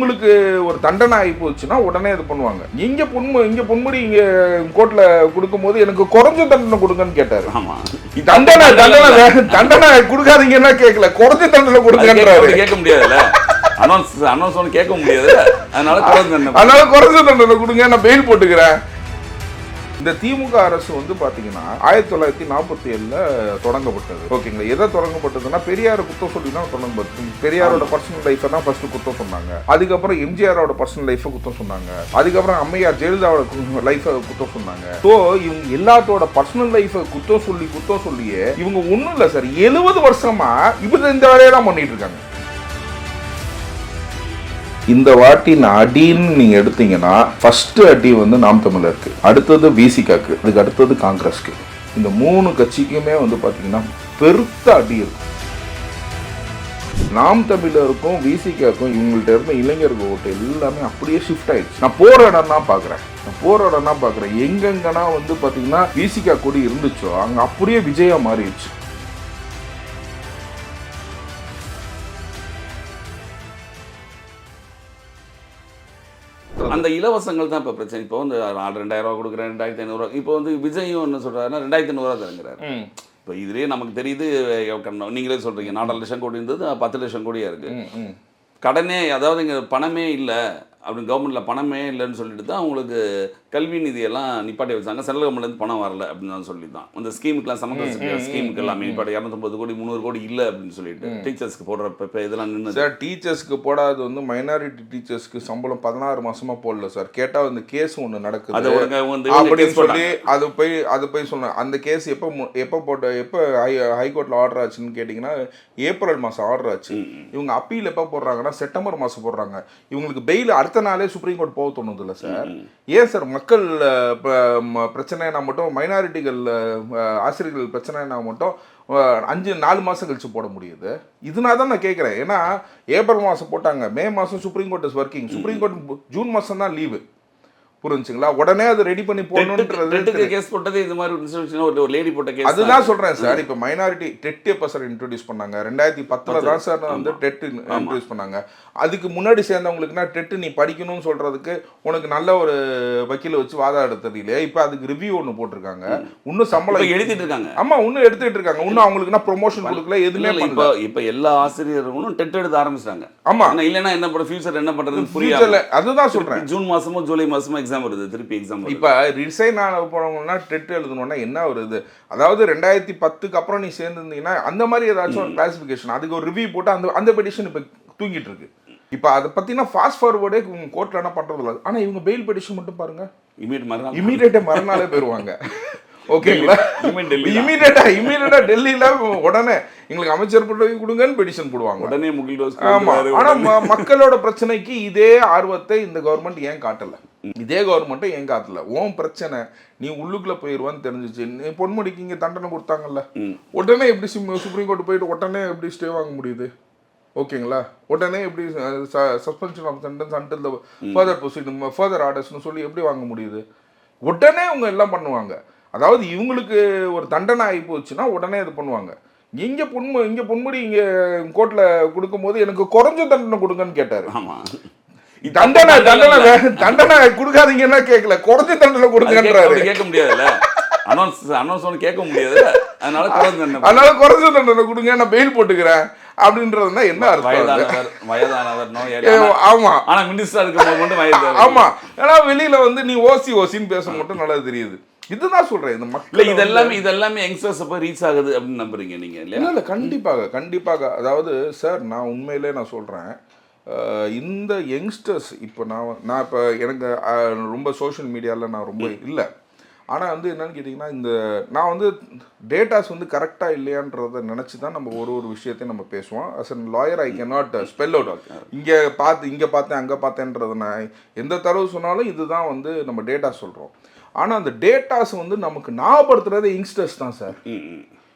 இவங்களுக்கு ஒரு தண்டனை ஆகி போச்சுன்னா உடனே இது பண்ணுவாங்க. இங்க பொன்முடி இங்க கோர்ட்ல கொடுக்கும்போது எனக்கு குறைஞ்ச தண்டனை கொடுங்கன்னு கேட்டாரு. தண்டனை கொடுக்காதீங்கன்னா கேட்கல, குறைஞ்ச தண்டனை கொடுங்கன்றாரு. கேட்க முடியாதுல்ல, அனௌன்ஸ் கேட்க முடியாது, அதனால குறைஞ்ச தண்டனை கொடுங்க, நான் பெயில் போட்டுக்கிறேன். இந்த திமுக அரசு வந்து பாத்தீங்கன்னா 1947 தொடங்கப்பட்டது. ஓகேங்களா, எதை தொடங்கப்பட்டதுன்னா பெரியார் குத்தம் சொல்லி தான் தொடங்கப்பட்டது. பெரியாரோட பர்சனல் லைஃபை தான் ஃபர்ஸ்ட் குத்தம் சொன்னாங்க. அதுக்கப்புறம் எம்ஜிஆரோட பர்சனல் லைஃபை குத்தம் சொன்னாங்க. அதுக்கப்புறம் அம்மையார் ஜெயலலிதாவோட லைஃபை குத்தம் சொன்னாங்க. ஸோ இவங்க எல்லாத்தோட பர்சனல் லைஃபை குத்தம் சொல்லியே இவங்க ஒன்றும் இல்லை சார், 70 வருஷமா இப்ப இந்த வேலையை தான் பண்ணிட்டு இருக்காங்க. இந்த வாட்டி அடின்னு நீங்க எடுத்தீங்கன்னா ஃபர்ஸ்ட் அடி வந்து நாம் தமிழருக்கு, அடுத்தது விசிகாக்கு, அதுக்கு அடுத்தது காங்கிரஸ்க்கு. இந்த 3 கட்சிக்குமே வந்து பாத்தீங்கன்னா பெருத்த அடி இருக்கும். நாம் தமிழருக்கும் விசிகாக்கும் இவங்கள்ட்ட இருந்த இளைஞர்கள் ஓட்டு எல்லாமே அப்படியே ஷிஃப்ட் ஆயிடுச்சு. நான் போற இடம் தான் பாக்குறேன். எங்கெங்கன்னா வந்து பாத்தீங்கன்னா விசிகா கொடி இருந்துச்சோ அங்க அப்படியே விஜயா மாறிடுச்சு. அந்த இலவசங்கள் தான் இப்போ பிரச்சனை. இப்போ வந்து 2000 ரூபா கொடுக்குறேன், 2500 ரூபா. இப்போ வந்து விஜயும் என்ன சொல்றாருன்னா 2500 ரூபா தருங்கிறாரு. இப்போ இதுலேயே நமக்கு தெரியுது, நீங்களே சொல்றீங்க 4 லட்சம் கோடி இருந்தது 10 லட்சம் கோடியா இருக்கு. கடனே, அதாவது இங்கே பணமே இல்லை அப்படின்னு, கவர்மெண்ட்டில் பணமே இல்லைன்னு சொல்லிட்டு தான் அவங்களுக்கு கல்வி நிதியெல்லாம் நிப்பாட்டி வச்சாங்க. சென்ட்ரல் கவர்மெண்ட்லேருந்து பணம் வரல அப்படின்னு சொல்லி தான் அந்த ஸ்கீமுக்குலாம் சமூக ஸ்கீமுக்கு எல்லாமே நிப்பாட்டி 250 கோடி 300 கோடி இல்லை அப்படின்னு சொல்லிட்டு டீச்சர்ஸ்க்கு போடுற இதெல்லாம் நின்று சார். டீச்சர்ஸ்க்கு போடாது வந்து மைனாரிட்டி டீச்சர்ஸ்க்கு சம்பளம் 16 மாசமா போடல சார். கேட்டால் வந்து கேஸ் ஒன்று நடக்குது அப்படின்னு சொல்லி அது போய் சொன்னேன். அந்த கேஸ் எப்போ ஹைகோர்ட்டில் ஆர்டர் ஆச்சுன்னு கேட்டிங்கன்னா ஏப்ரல் மாதம் ஆர்டர் ஆச்சு. இவங்க அப்பீல் எப்போ போடுறாங்கன்னா செப்டம்பர் மாதம் போடுறாங்க. இவங்களுக்கு பெயில் அடுத்த நாளே சுப்ரீம் கோர்ட் போக தோணுது இல்லை சார். ஏன் சார் மக்கள் பிரச்சனைனா மட்டும், மைனாரிட்டிகள் ஆசிரியர்கள் பிரச்சனைனா மட்டும் 4 மாதம் கழிச்சு போட முடியுது? இதனால தான் நான் கேட்குறேன். ஏன்னா ஏப்ரல் மாதம் போட்டாங்க, மே மாதம் supreme court is working. Supreme court June மாதம் தான் லீவு, புரிஞ்சுங்களா? உடனே அது ரெடி பண்ணி போடணும்ன்றது கேஸ் போட்டது இந்த மாதிரி ஒரு லேடி போட்ட கேஸ். அதுதான் சொல்றேன் சார். இப்போ மைனாரிட்டி டெட் எப்போ சார் இன்ட்ரோடியூஸ் பண்ணாங்க? 2010 தான் சார் வந்து டெட் இன்ட்ரோடியூஸ் பண்ணாங்க. அதுக்கு முன்னாடி சேர்ந்தவங்களுக்குனா டெட் நீ படிக்கணும்னு சொல்றதுக்கு உனக்கு நல்ல ஒரு வக்கீல வச்சு வாதாட தெரியல. இப்போ அதுக்கு ரிவ்யூ ஒன்று போட்டிருக்காங்க, இன்னும் சம்பளம் எழுதிட்டு இருக்காங்க. ஆமா, இன்னும் எடுத்துட்டு இருக்காங்க. இன்னும் அவங்களுக்கு ப்ரொமோஷன் கொடுக்கல, எதுவுமே பண்ணல. இப்போ எல்லா ஆசிரியர்களும் டெட் எடுத்து ஆரம்பிச்சிட்டாங்க. ஆமா, இல்லைன்னா என்ன பண்ண ஃபியூச்சர் என்ன பண்றதுன்னு புரியல. அதுதான் சொல்றேன். ஜூன் மாசமோ ஜூலை மாசமோ எக்ஸாம் வருது, திருப்பி எக்ஸாம். இப்ப ரிசைன் ஆன போறவங்கன்னா டெட் எழுதணும்னா என்ன வருது? அதாவது 2010க்கு அப்புறம் நீ சேர்ந்துருந்தீங்கன்னா அந்த மாதிரி ஏதாச்சும் ஒரு கிளாசிபிகேஷன், அதுக்கு ஒரு ரிவ்யூ போட்டு அந்த பெட்டிஷன் இப்ப தூங்கிட்டு இருக்கு. இப்ப அதை பத்தினா ஃபாஸ்ட் ஃபார்வர்டே கோர்ட்ல என்ன பண்றது இல்லை. ஆனா இவங்க பெயில் பெட்டிஷன் மட்டும் பாருங்க, இமீடியட்டா மறுநாளே போயிருவாங்க. ஓகேங்களா? இமீடியட்டா டெல்லியில உடனே எங்களுக்கு அமைச்சர் பதவி கொடுங்கன்னு பெட்டிஷன் போடுவாங்க உடனே. ஆமா, ஆனா மக்களோட பிரச்சனைக்கு இதே ஆர்வத்தை இந்த கவர்மெண்ட் ஏன் காட்டல? இதே கவர்மெண்ட்டை ஏன் காட்டல? உன் பிரச்சனை நீ உள்ளுக்குள்ள போயிருவான்னு தெரிஞ்சிச்சு. நீ பொன்முடிக்கு இங்க தண்டனை கொடுத்தாங்கல்ல, உடனே எப்படி சுப்ரீம் கோர்ட் போயிட்டு உடனே எப்படி ஸ்டே வாங்க முடியுது? ஓகேங்களா? உடனே எப்படி suspension of sentence until the further proceeding further ஆர்டர்ஸ்னு சொல்லி எப்படி வாங்க முடியுது? உடனே அவங்க எல்லாம் பண்ணுவாங்க. அதாவது இவங்களுக்கு ஒரு தண்டனை ஆகி போச்சுன்னா உடனே இது பண்ணுவாங்க. இங்க பொன்முடி இங்க கோர்ட்ல கொடுக்கும்போது எனக்கு குறைஞ்ச தண்டனை கொடுங்கன்னு கேட்டாரு. தண்டனை கொடுக்காதீங்கன்னா கேட்கல, குறைஞ்ச தண்டனை கொடுங்கன்றாரு. கேட்க முடியாதுல்ல, அனௌன்ஸ் கேட்க முடியாது, அதனால குறைஞ்ச தண்டனை கொடுங்க, நான் பெயில் போட்டுக்கிறேன் அப்படின்றதுனா என்ன அர்த்தம்? ஆமா, ஆனா மினிஸ்டர் இருக்கும்போது மட்டும் வயது. ஆமா, ஏன்னா வெளியில வந்து நீ ஓசின்னு பேச மட்டும் நல்லா தெரியுது. இதுதான் சொல்றேன். இந்த மக்கள் இதெல்லாமே யங்ஸ்டர்ஸ் போய் ரீச் ஆகுது அப்படின்னு நம்புறீங்க நீங்க? இல்ல, கண்டிப்பாக. அதாவது சார், நான் உண்மையிலே நான் சொல்றேன், இந்த யங்ஸ்டர்ஸ் இப்போ நான் இப்போ எனக்கு ரொம்ப சோஷியல் மீடியாவில் நான் ரொம்ப இல்லை. ஆனால் வந்து என்னன்னு கேட்டிங்கன்னா, நான் வந்து டேட்டாஸ் வந்து கரெக்டாக இல்லையான்றதை நினச்சி தான் நம்ம ஒரு விஷயத்தையும் நம்ம பேசுவோம். As an lawyer I can not spell out. இங்கே பார்த்தேன் அங்கே பார்த்தேன்றதை நான் எந்த தரவு சொன்னாலும் இதுதான் வந்து நம்ம டேட்டா சொல்கிறோம். ஆனால் அந்த டேட்டாஸ் வந்து நமக்கு ஞாபகப்படுத்துறது யங்ஸ்டர்ஸ் தான் சார்.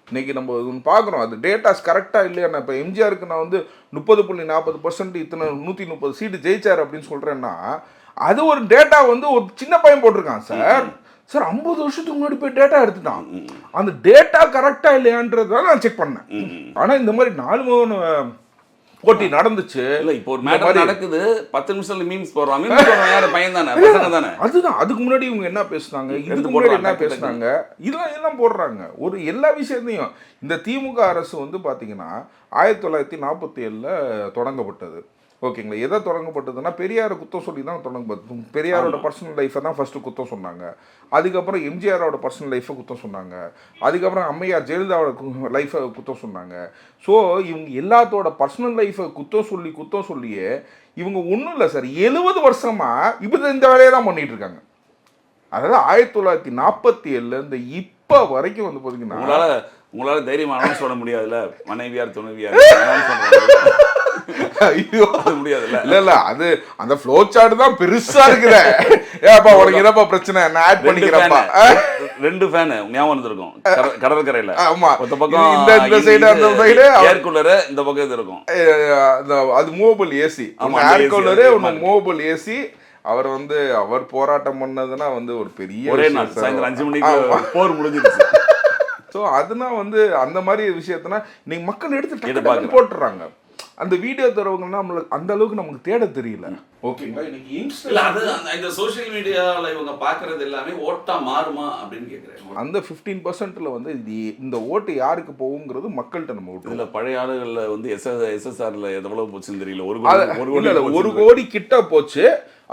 இன்னைக்கு நம்ம பார்க்குறோம், அது டேட்டாஸ் கரெக்டாக இல்லையா. இப்போ எம்ஜிஆருக்கு நான் வந்து 30.40% இத்தனை 130 சீட்டு ஜெயிச்சார் அப்படின்னு சொல்கிறேன்னா, அது ஒரு டேட்டா வந்து ஒரு சின்ன பையன் போட்டிருக்கான் சார். 50 வருஷத்துக்கு முன்னாடி போய் டேட்டா எடுத்துட்டான். அந்த டேட்டா கரெக்டாக இல்லையான்றதால நான் செக் பண்ணேன். ஆனால் இந்த மாதிரி 4 போட்டி நடந்துச்சு. இல்ல இப்போ ஒரு மேட்டர் நடக்குது, 10 நிமிஷத்துல மீம்ஸ் போடுறான். மீம்ஸ் போடுறான் யாரு? பையன் தானே, பசங்க தானே. அதுதான். அதுக்கு முன்னாடி இவங்க என்ன பேசுனாங்க, இதுக்கு முன்னாடி என்ன பேசுனாங்க, இதெல்லாம் போடுறாங்க. ஒரு எல்லா விஷயத்தையும். இந்த திமுக அரசு வந்து பாத்தீங்கன்னா 1947ல தொடங்கப்பட்டது. ஓகேங்களா. எதை தொடங்கப்பட்டதுன்னா பெரியாரை குத்தம் சொல்லி தான் தொடங்கப்பட்டது. பெரியாரோட பர்சனல் லைஃப்பை தான் ஃபர்ஸ்ட் குத்தம் சொன்னாங்க. அதுக்கப்புறம் எம்ஜிஆரோட பர்சனல் லைஃப்பை குத்தம் சொன்னாங்க. அதுக்கப்புறம் அம்மையார் ஜெயலலிதாவோட லைஃப்பை குத்தம் சொன்னாங்க. ஸோ இவங்க எல்லாத்தோட பர்சனல் லைஃப்பை குத்தம் சொல்லியே இவங்க ஒன்றும் இல்லை சார், 70 வருஷமா இப்போ இந்த வேலையை தான் பண்ணிட்டு இருக்காங்க. அதாவது 1947லேருந்து இப்போ வரைக்கும் வந்து பார்த்தீங்கன்னா உங்களால தைரியமா அனௌன்ஸ் பண்ண முடியாதுல்ல, மனைவியார் துணைவியார் ஐயோ அது முடியாதுல்ல. இல்ல அது அந்த ஃப்ளோ சார்ட் தான் பெருசா இருக்குதே. ஏப்பா உனக்கு என்னப்பா பிரச்சனை, நான் ஆட் பண்ணிக்கிறேன்ப்பா. 2 ஃபேன் ஞாபகம் இருந்திருக்கும் கடற்கரையில. ஆமா, இந்த பக்கம் இந்த சைடு அந்த சைடு ஏர் கூலர், இந்த பக்கம் இது இருக்கும். அது மூவபிள் ஏசி. ஏர் கூலர் ஒன்னு மூவபிள் ஏசி. அவர் வந்து அவர் போராட்டம் பண்ணதுன்னா வந்து ஒரு பெரிய ஒரே நாள் சாயந்தரம் 5 மணிக்கு போர் முடிஞ்சிருச்சு. ஸோ அதுனா வந்து அந்த மாதிரி விஷயத்தினா இன்னைக்கு மக்கள் எடுத்து போட்டுறாங்க. அந்த வீடியோ தரவங்கன்னா நம்மளுக்கு அந்த அளவுக்கு நமக்கு தேட தெரியல. ஓகேங்களா. இன்னைக்கு இந்த சோஷியல் மீடியாவில் இவங்க பார்க்கறது எல்லாமே ஓட்டா மாறுமா அப்படின்னு கேட்குறேன். அந்த 15%ல வந்து இந்த ஓட்டு யாருக்கு போகுங்கிறது மக்கள்கிட்ட நம்ம ஓட்டு. இதில் பழைய ஆளுகளில் வந்து எஸ்எஸ்ஆர்ல எவ்வளோ போச்சுன்னு தெரியல. ஒரு கோடி கிட்ட போச்சு.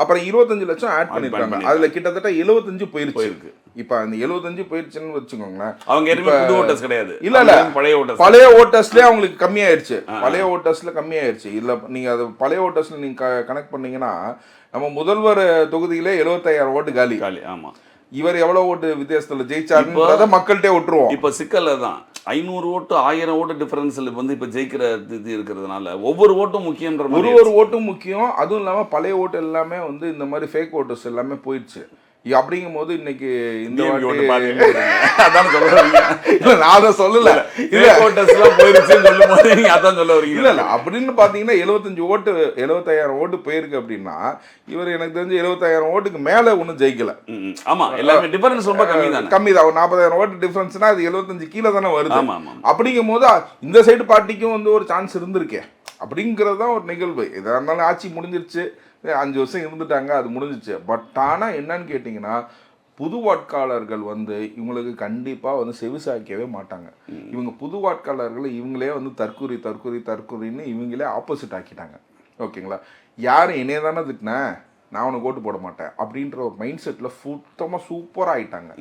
அப்புறம் 25 லட்சம் ஆட் பண்ணிருக்காங்க. அதுல கிட்டத்தட்ட 75 போயிருக்கு. இப்ப அந்த 75 போயிருச்சுன்னு வச்சுக்கோங்களேன். அவங்க எதுவுமே புது ஓட்டர்ஸ் கிடையாது. இல்ல பழைய ஓட்டர்ஸ்லயே அவங்களுக்கு கம்மியாயிருச்சு. பழைய ஓட்டர்ஸ்ல கம்மியாயிருச்சு. இல்ல நீங்க அது பழைய ஓட்டர்ஸ்ல நீங்க கனெக்ட் பண்ணீங்கன்னா நம்ம முதல்வர் தொகுதியிலே 75,000 ஓட்டு காலி. ஆமா. இவர் எவ்வளவு ஓட்டு வித்தியாசத்துல ஜெயிச்சாருன்றத மக்கள்கிட்ட விட்டுருவோம். இப்ப சிக்கல்ல தான் 500 ஓட்டு 1000 ஓட்டு டிஃபரன்ஸ்ல வந்து இப்ப ஜெயிக்கிற இது இருக்கிறதுனால ஒவ்வொரு ஓட்டும் முக்கியன்ற மாதிரி ஒரு ஓட்டும் முக்கியம். அதுவும் இல்லாம பழைய ஓட்டு எல்லாமே வந்து இந்த மாதிரி ஃபேக் ஓட்டர்ஸ் எல்லாமே போயிடுச்சு. அப்படிங்கும் போது இன்னைக்கு இந்த அதான் நான் சொல்லல இல்ல அப்படின்னு பாத்தீங்கன்னா 75,000 ஓட்டு போயிருக்கு அப்படின்னா இவர் எனக்கு தெரிஞ்சு 75,000 ஓட்டுக்கு மேல ஒன்னும் ஜெயிக்கல. ஆமா, எல்லாமே டிஃபரன்ஸ் ரொம்ப கம்மி தான். 40,000 ஓட்டு டிஃபரன்ஸ்னா அது 75 கீழே தானே வருது. அப்படிங்கும் போது இந்த சைடு பார்ட்டிக்கும் வந்து ஒரு சான்ஸ் இருந்திருக்கே அப்படிங்கிறது தான் ஒரு நிகழ்வு. எதா இருந்தாலும் ஆட்சி முடிஞ்சிருச்சு, 5 வருஷம் இருந்துட்டாங்க, அது முடிஞ்சிச்சு. பட் ஆனால் என்னன்னு கேட்டிங்கன்னா புது வாட்காளர்கள் வந்து இவங்களுக்கு கண்டிப்பாக வந்து செவிசாய்க்கவே மாட்டாங்க. இவங்க புது வாட்காளர்களை இவங்களே வந்து தற்கூரின்னு இவங்களே ஆப்போசிட் ஆக்கிட்டாங்க. ஓகேங்களா. யாரும் என்னைய தானே திட்டினேன், நான் உனக்கு ஓட்டு போட மாட்டேன் அப்படின்ற ஒரு மைண்ட் செட்டில் சுத்தமாக சூப்பராக ஆகிட்டாங்க.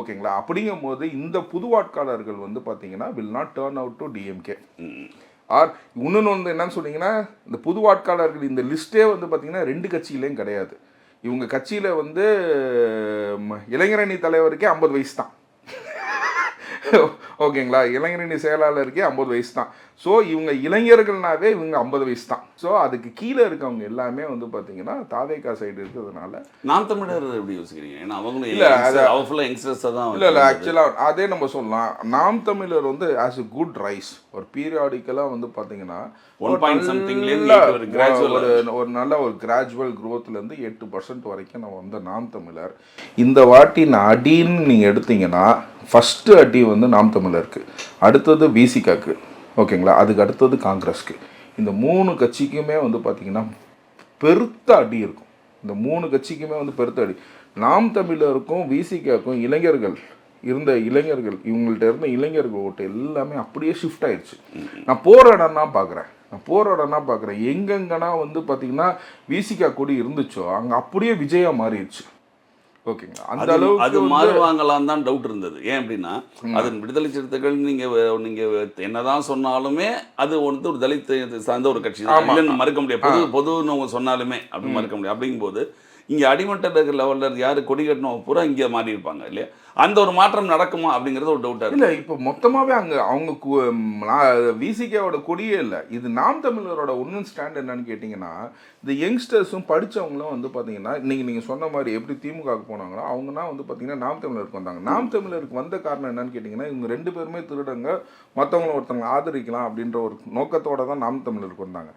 ஓகேங்களா. அப்படிங்கும் போது இந்த புது வாட்காளர்கள் வந்து பார்த்தீங்கன்னா will not turn out to DMK. இன்னொன்று வந்து என்னன்னு சொன்னீங்கன்னா இந்த புது வாட்காளர்கள் இந்த லிஸ்ட்டே வந்து பார்த்தீங்கன்னா 2 கட்சியிலையும் கிடையாது. இவங்க கட்சியில் வந்து இளைஞரணி தலைவருக்கே 50 வயசு தான். ஓகேங்களா. இளைஞரணி செயலாளருக்கே 50 வயசு தான். ஸோ இவங்க இளைஞர்கள்னாவே இவங்க 50 வயசு தான். ஸோ அதுக்கு கீழே இருக்கவங்க எல்லாமே வந்து பார்த்தீங்கன்னா தாவேகா சைடு இருக்கிறதுனால நாம் தமிழர் எப்படி யோசிக்கிறீங்க? ஏன்னா அவங்களும் இல்லை ஆக்சுவலாக அதே நம்ம சொல்லலாம். நாம் தமிழர் வந்து ஆஸ் எ குட் ரைஸ் ஒரு பீரியாடிக்கலாக வந்து பார்த்தீங்கன்னா ஒரு நல்ல ஒரு கிராஜுவல் க்ரோத்லேருந்து 8% வரைக்கும் நம்ம வந்து நாம் தமிழர். இந்த வாட்டி அடின்னு நீங்கள் எடுத்தீங்கன்னா ஃபஸ்ட்டு அடி வந்து நாம் தமிழருக்கு, அடுத்தது விசிகாக்கு, ஓகேங்களா, அதுக்கு அடுத்தது காங்கிரஸ்க்கு. இந்த 3 கட்சிக்குமே வந்து பார்த்திங்கன்னா பெருத்த அடி இருக்கும். இந்த 3 கட்சிக்குமே வந்து பெருத்த அடி. நாம் தமிழருக்கும் விசிகாக்கும் இளைஞர்கள் இவங்கள்ட்ட இருந்த இளைஞர்கள் ஓட்டு எல்லாமே அப்படியே ஷிஃப்ட் ஆயிடுச்சு. நான் போகிற இடம்னா பார்க்குறேன் எங்கெங்கன்னா வந்து பார்த்திங்கன்னா விசிகா கொடி இருந்துச்சோ அங்கே அப்படியே விஜயா மாறிடுச்சு. ஓகேங்களா. அந்த அளவுக்கு அது மாறுவாங்களான்னு தான் டவுட் இருந்தது. ஏன் அப்படின்னா அது விடுதலை சிறுத்தைகள் நீங்கள் என்னதான் சொன்னாலுமே அது வந்து ஒரு தலித் சார்ந்த ஒரு கட்சி தான், மறுக்க முடியாது. பொதுன்னு அவங்க சொன்னாலுமே அப்படி மறுக்க முடியாது. அப்படிங்கும்போது இங்கே அடிமட்ட லெவலில் யார் கொடி கட்டணும் பூரா இங்கே மாறி இருப்பாங்க இல்லையா. அந்த ஒரு மாற்றம் நடக்குமா அப்படிங்கிறது ஒரு டவுட்டாக இல்லை. இப்போ மொத்தமாகவே அவங்க விசிகேவோட கொடியே இல்லை. இது நாம் தமிழரோட ஒன்றும் ஸ்டாண்ட் என்னன்னு கேட்டிங்கன்னா இந்த யங்ஸ்டர்ஸும் படித்தவங்களும் வந்து பார்த்தீங்கன்னா இன்றைக்கி நீங்கள் சொன்ன மாதிரி எப்படி திமுகவுக்கு போனாங்களோ அவங்கன்னா வந்து பார்த்தீங்கன்னா நாம் தமிழருக்கு வந்தாங்க. நாம் தமிழருக்கு வந்த காரணம் என்னன்னு கேட்டிங்கன்னா இவங்க 2 பேருமே திருடங்க, மற்றவங்கள ஒருத்தவங்க ஆதரிக்கலாம் அப்படின்ற ஒரு நோக்கத்தோடு தான் நாம் தமிழருக்கு வந்தாங்க.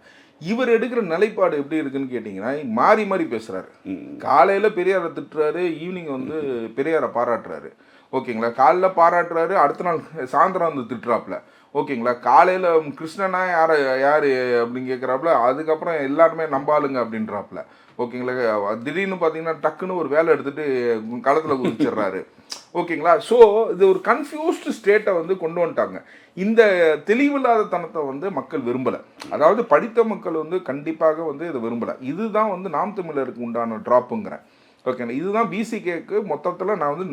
இவர் எடுக்கிற நிலைப்பாடு எப்படி இருக்குன்னு கேட்டிங்கன்னா மாறி மாறி பேசுகிறாரு. காலையில் பெரியாரை திட்டுறாரு, ஈவினிங் வந்து பெரியாரை பாராட்டுறாரு. ஓகேங்களா. காலைல பாராட்டுறாரு, அடுத்த நாள் சாயந்தரம் வந்து திட்டுறாப்புல. ஓகேங்களா. காலையில் கிருஷ்ணனா யார் யார் அப்படின்னு கேட்குறாப்புல, அதுக்கப்புறம் எல்லாருமே நம்பாளுங்க அப்படின்றாப்புல. ஓகேங்களா. திடீர்னு பார்த்தீங்கன்னா டக்குன்னு ஒரு வேலை எடுத்துட்டு களத்தில் குதிச்சிடுறாரு. ஓகேங்களா. ஸோ இது ஒரு கன்ஃபியூஸ்டு ஸ்டேட்டை வந்து கொண்டு வந்துட்டாங்க. இந்த தெளிவில்லாத தனத்தை வந்து மக்கள் விரும்பலை. அதாவது படித்த மக்கள் வந்து கண்டிப்பாக வந்து இதை விரும்பலை. இதுதான் வந்து நாம் தமிழருக்கு உண்டான ட்ராப்புங்கிறேன். ஓகேண்ணா. இதுதான் பிசிகேக்கு மொத்தத்தில் நான் வந்து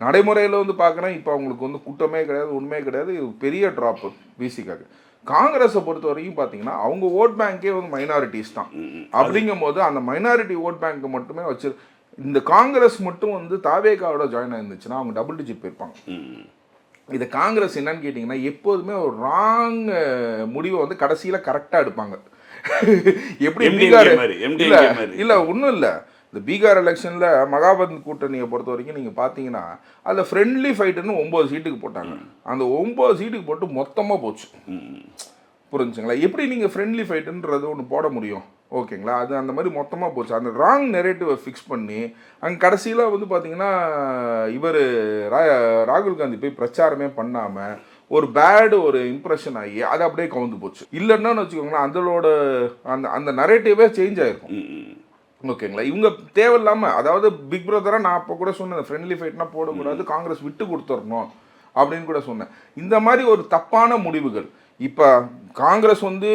நடைமுறையில் வந்து பார்க்குறேன். இப்போ அவங்களுக்கு வந்து கூட்டமே கிடையாது, உண்மையே கிடையாது. இது பெரிய ட்ராப்பு பிசிகாக்கு. காங்கிரஸை பொறுத்த வரைக்கும் பார்த்தீங்கன்னா அவங்க ஓட் பேங்கே வந்து மைனாரிட்டிஸ் தான். அப்படிங்கும் போது அந்த மைனாரிட்டி ஓட் பேங்க் மட்டுமே வச்சு இந்த காங்கிரஸ் மட்டும் வந்து தாவேகாவோட ஜாயின் ஆயிருந்துச்சுன்னா அவங்க டபுள் டிஜிட் போயிருப்பாங்க. இது காங்கிரஸ் என்னன்னு கேட்டிங்கன்னா எப்போதுமே ஒரு ராங் முடிவை வந்து கடைசியில் கரெக்டாக எடுப்பாங்க. எப்படி பீகார் இல்லை ஒன்றும் இல்லை. இந்த பீகார் எலெக்ஷனில் மகாபந்த் கூட்டணியை பொறுத்த வரைக்கும் நீங்கள் பார்த்தீங்கன்னா அதில் ஃப்ரெண்ட்லி ஃபைட்டுன்னு 9 சீட்டுக்கு போட்டாங்க. அந்த 9 சீட்டுக்கு போட்டு மொத்தமாக போச்சு. புரிஞ்சுங்களா. எப்படி நீங்கள் ஃப்ரெண்ட்லி ஃபைட்டுன்றது ஒன்று போட முடியும். ஓகேங்களா. அது அந்த மாதிரி மொத்தமாக போச்சு. அந்த ராங் நெரேட்டிவை ஃபிக்ஸ் பண்ணி அங்கே கடைசியில் வந்து பார்த்தீங்கன்னா இவர் ராகுல் காந்தி போய் பிரச்சாரமே பண்ணாமல் ஒரு பேடு ஒரு இம்ப்ரெஷன் ஆகி அது அப்படியே கவுந்து போச்சு. இல்லைன்னா வச்சுக்கோங்களேன் அதோட அந்த அந்த நரேட்டிவே சேஞ்ச் ஆகிருக்கும். ஓகேங்களா. இவங்க தேவையில்லாமல் அதாவது பிக் பிரதராக நான் அப்போ கூட சொன்னேன் ஃப்ரெண்ட்லி ஃபைட்னா போடக்கூடாது, காங்கிரஸ் விட்டு கொடுத்துடணும் அப்படின்னு கூட சொன்னேன். இந்த மாதிரி ஒரு தப்பான முடிவுகள். இப்போ காங்கிரஸ் வந்து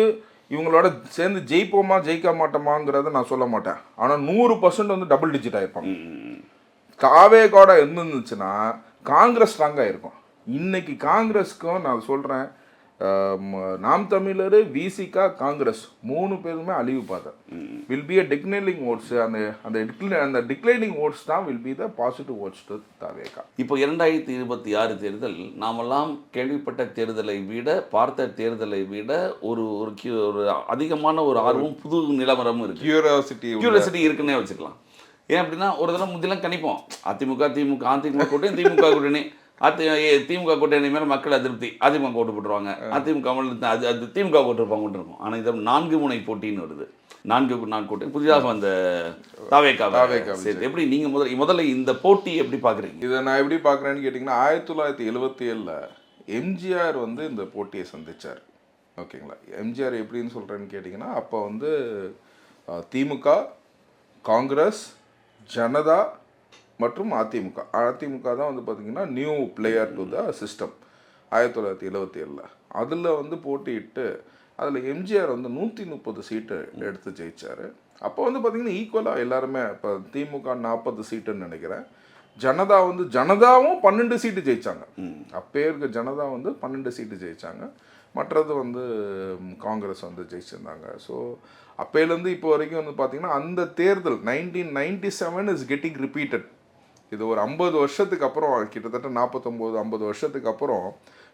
இவங்களோட சேர்ந்து ஜெயிப்போமா ஜெயிக்க மாட்டோமாங்கிறத நான் சொல்ல மாட்டேன். ஆனால் 100% வந்து டபுள் டிஜிட் ஆகிருப்பாங்க. தாவேகோட இருந்துச்சுன்னா காங்கிரஸ் ஸ்ட்ராங்காக இருக்கும். இன்னைக்கு காங்கிரஸ்க்கும் நான் சொல்கிறேன் நாம் தமிழர் விசிகா காங்கிரஸ் 3 பேருமே அழிவு பாதை. Will be a declining votes. அந்த டிக்ளைனிங் ஓட்ஸ் தான் will be the positive votes to TVK. இப்போ 2026 தேர்தல் நாமெல்லாம் கேள்விப்பட்ட தேர்தலை விட பார்த்த தேர்தலை விட ஒரு அதிகமான ஒரு ஆர்வம் புது நிலவரமும் இருக்கு. கியூரியாசிட்டி இருக்குன்னே வச்சுக்கலாம். ஏன் அப்படின்னா ஒரு தடவை முந்திலாம் கணிப்போம் அதிமுக கூட்டணி திமுக கூட்டணி திமுக கூட்டணி மேலே மக்கள் அதிருப்தி, அதிமுக ஓட்டு போட்டுருவாங்க, அதிமுக அது திமுக போட்டுருப்பாங்க இருக்கும். ஆனால் இதை 4 முனை போட்டின்னு வருது. 4 கூட்டணி புதிதாக வந்த தாவேகா சரி. எப்படி நீங்கள் முதல்ல இந்த போட்டி எப்படி பார்க்குறீங்க? இதை நான் எப்படி பார்க்குறேன்னு கேட்டிங்கன்னா 1977 எம்ஜிஆர் வந்து இந்த போட்டியை சந்தித்தார். ஓகேங்களா. எம்ஜிஆர் எப்படின்னு சொல்கிறேன்னு கேட்டிங்கன்னா அப்போ வந்து திமுக, காங்கிரஸ், ஜனதா மற்றும் அதிமுக தான் வந்து பார்த்திங்கன்னா new player to the system 1977. அதில் வந்து போட்டியிட்டு அதில் எம்ஜிஆர் வந்து 130 சீட்டு எடுத்து ஜெயித்தார். அப்போ வந்து பார்த்திங்கன்னா ஈக்குவலாக எல்லாருமே இப்போ திமுக 40 சீட்டுன்னு நினைக்கிறேன். ஜனதாவும் 12 சீட்டு ஜெயித்தாங்க. அப்போ இருக்க ஜனதா வந்து 12 சீட்டு ஜெயித்தாங்க. மற்றது வந்து காங்கிரஸ் வந்து ஜெயிச்சிருந்தாங்க. ஸோ அப்போலேருந்து இப்போ வரைக்கும் வந்து பார்த்திங்கன்னா அந்த தேர்தல் 1997 இஸ் கெட்டிங் ரிப்பீட்டட். இது ஒரு 50 வருஷத்துக்கு அப்புறம், கிட்டத்தட்ட 49-50 வருஷத்துக்கு அப்புறம்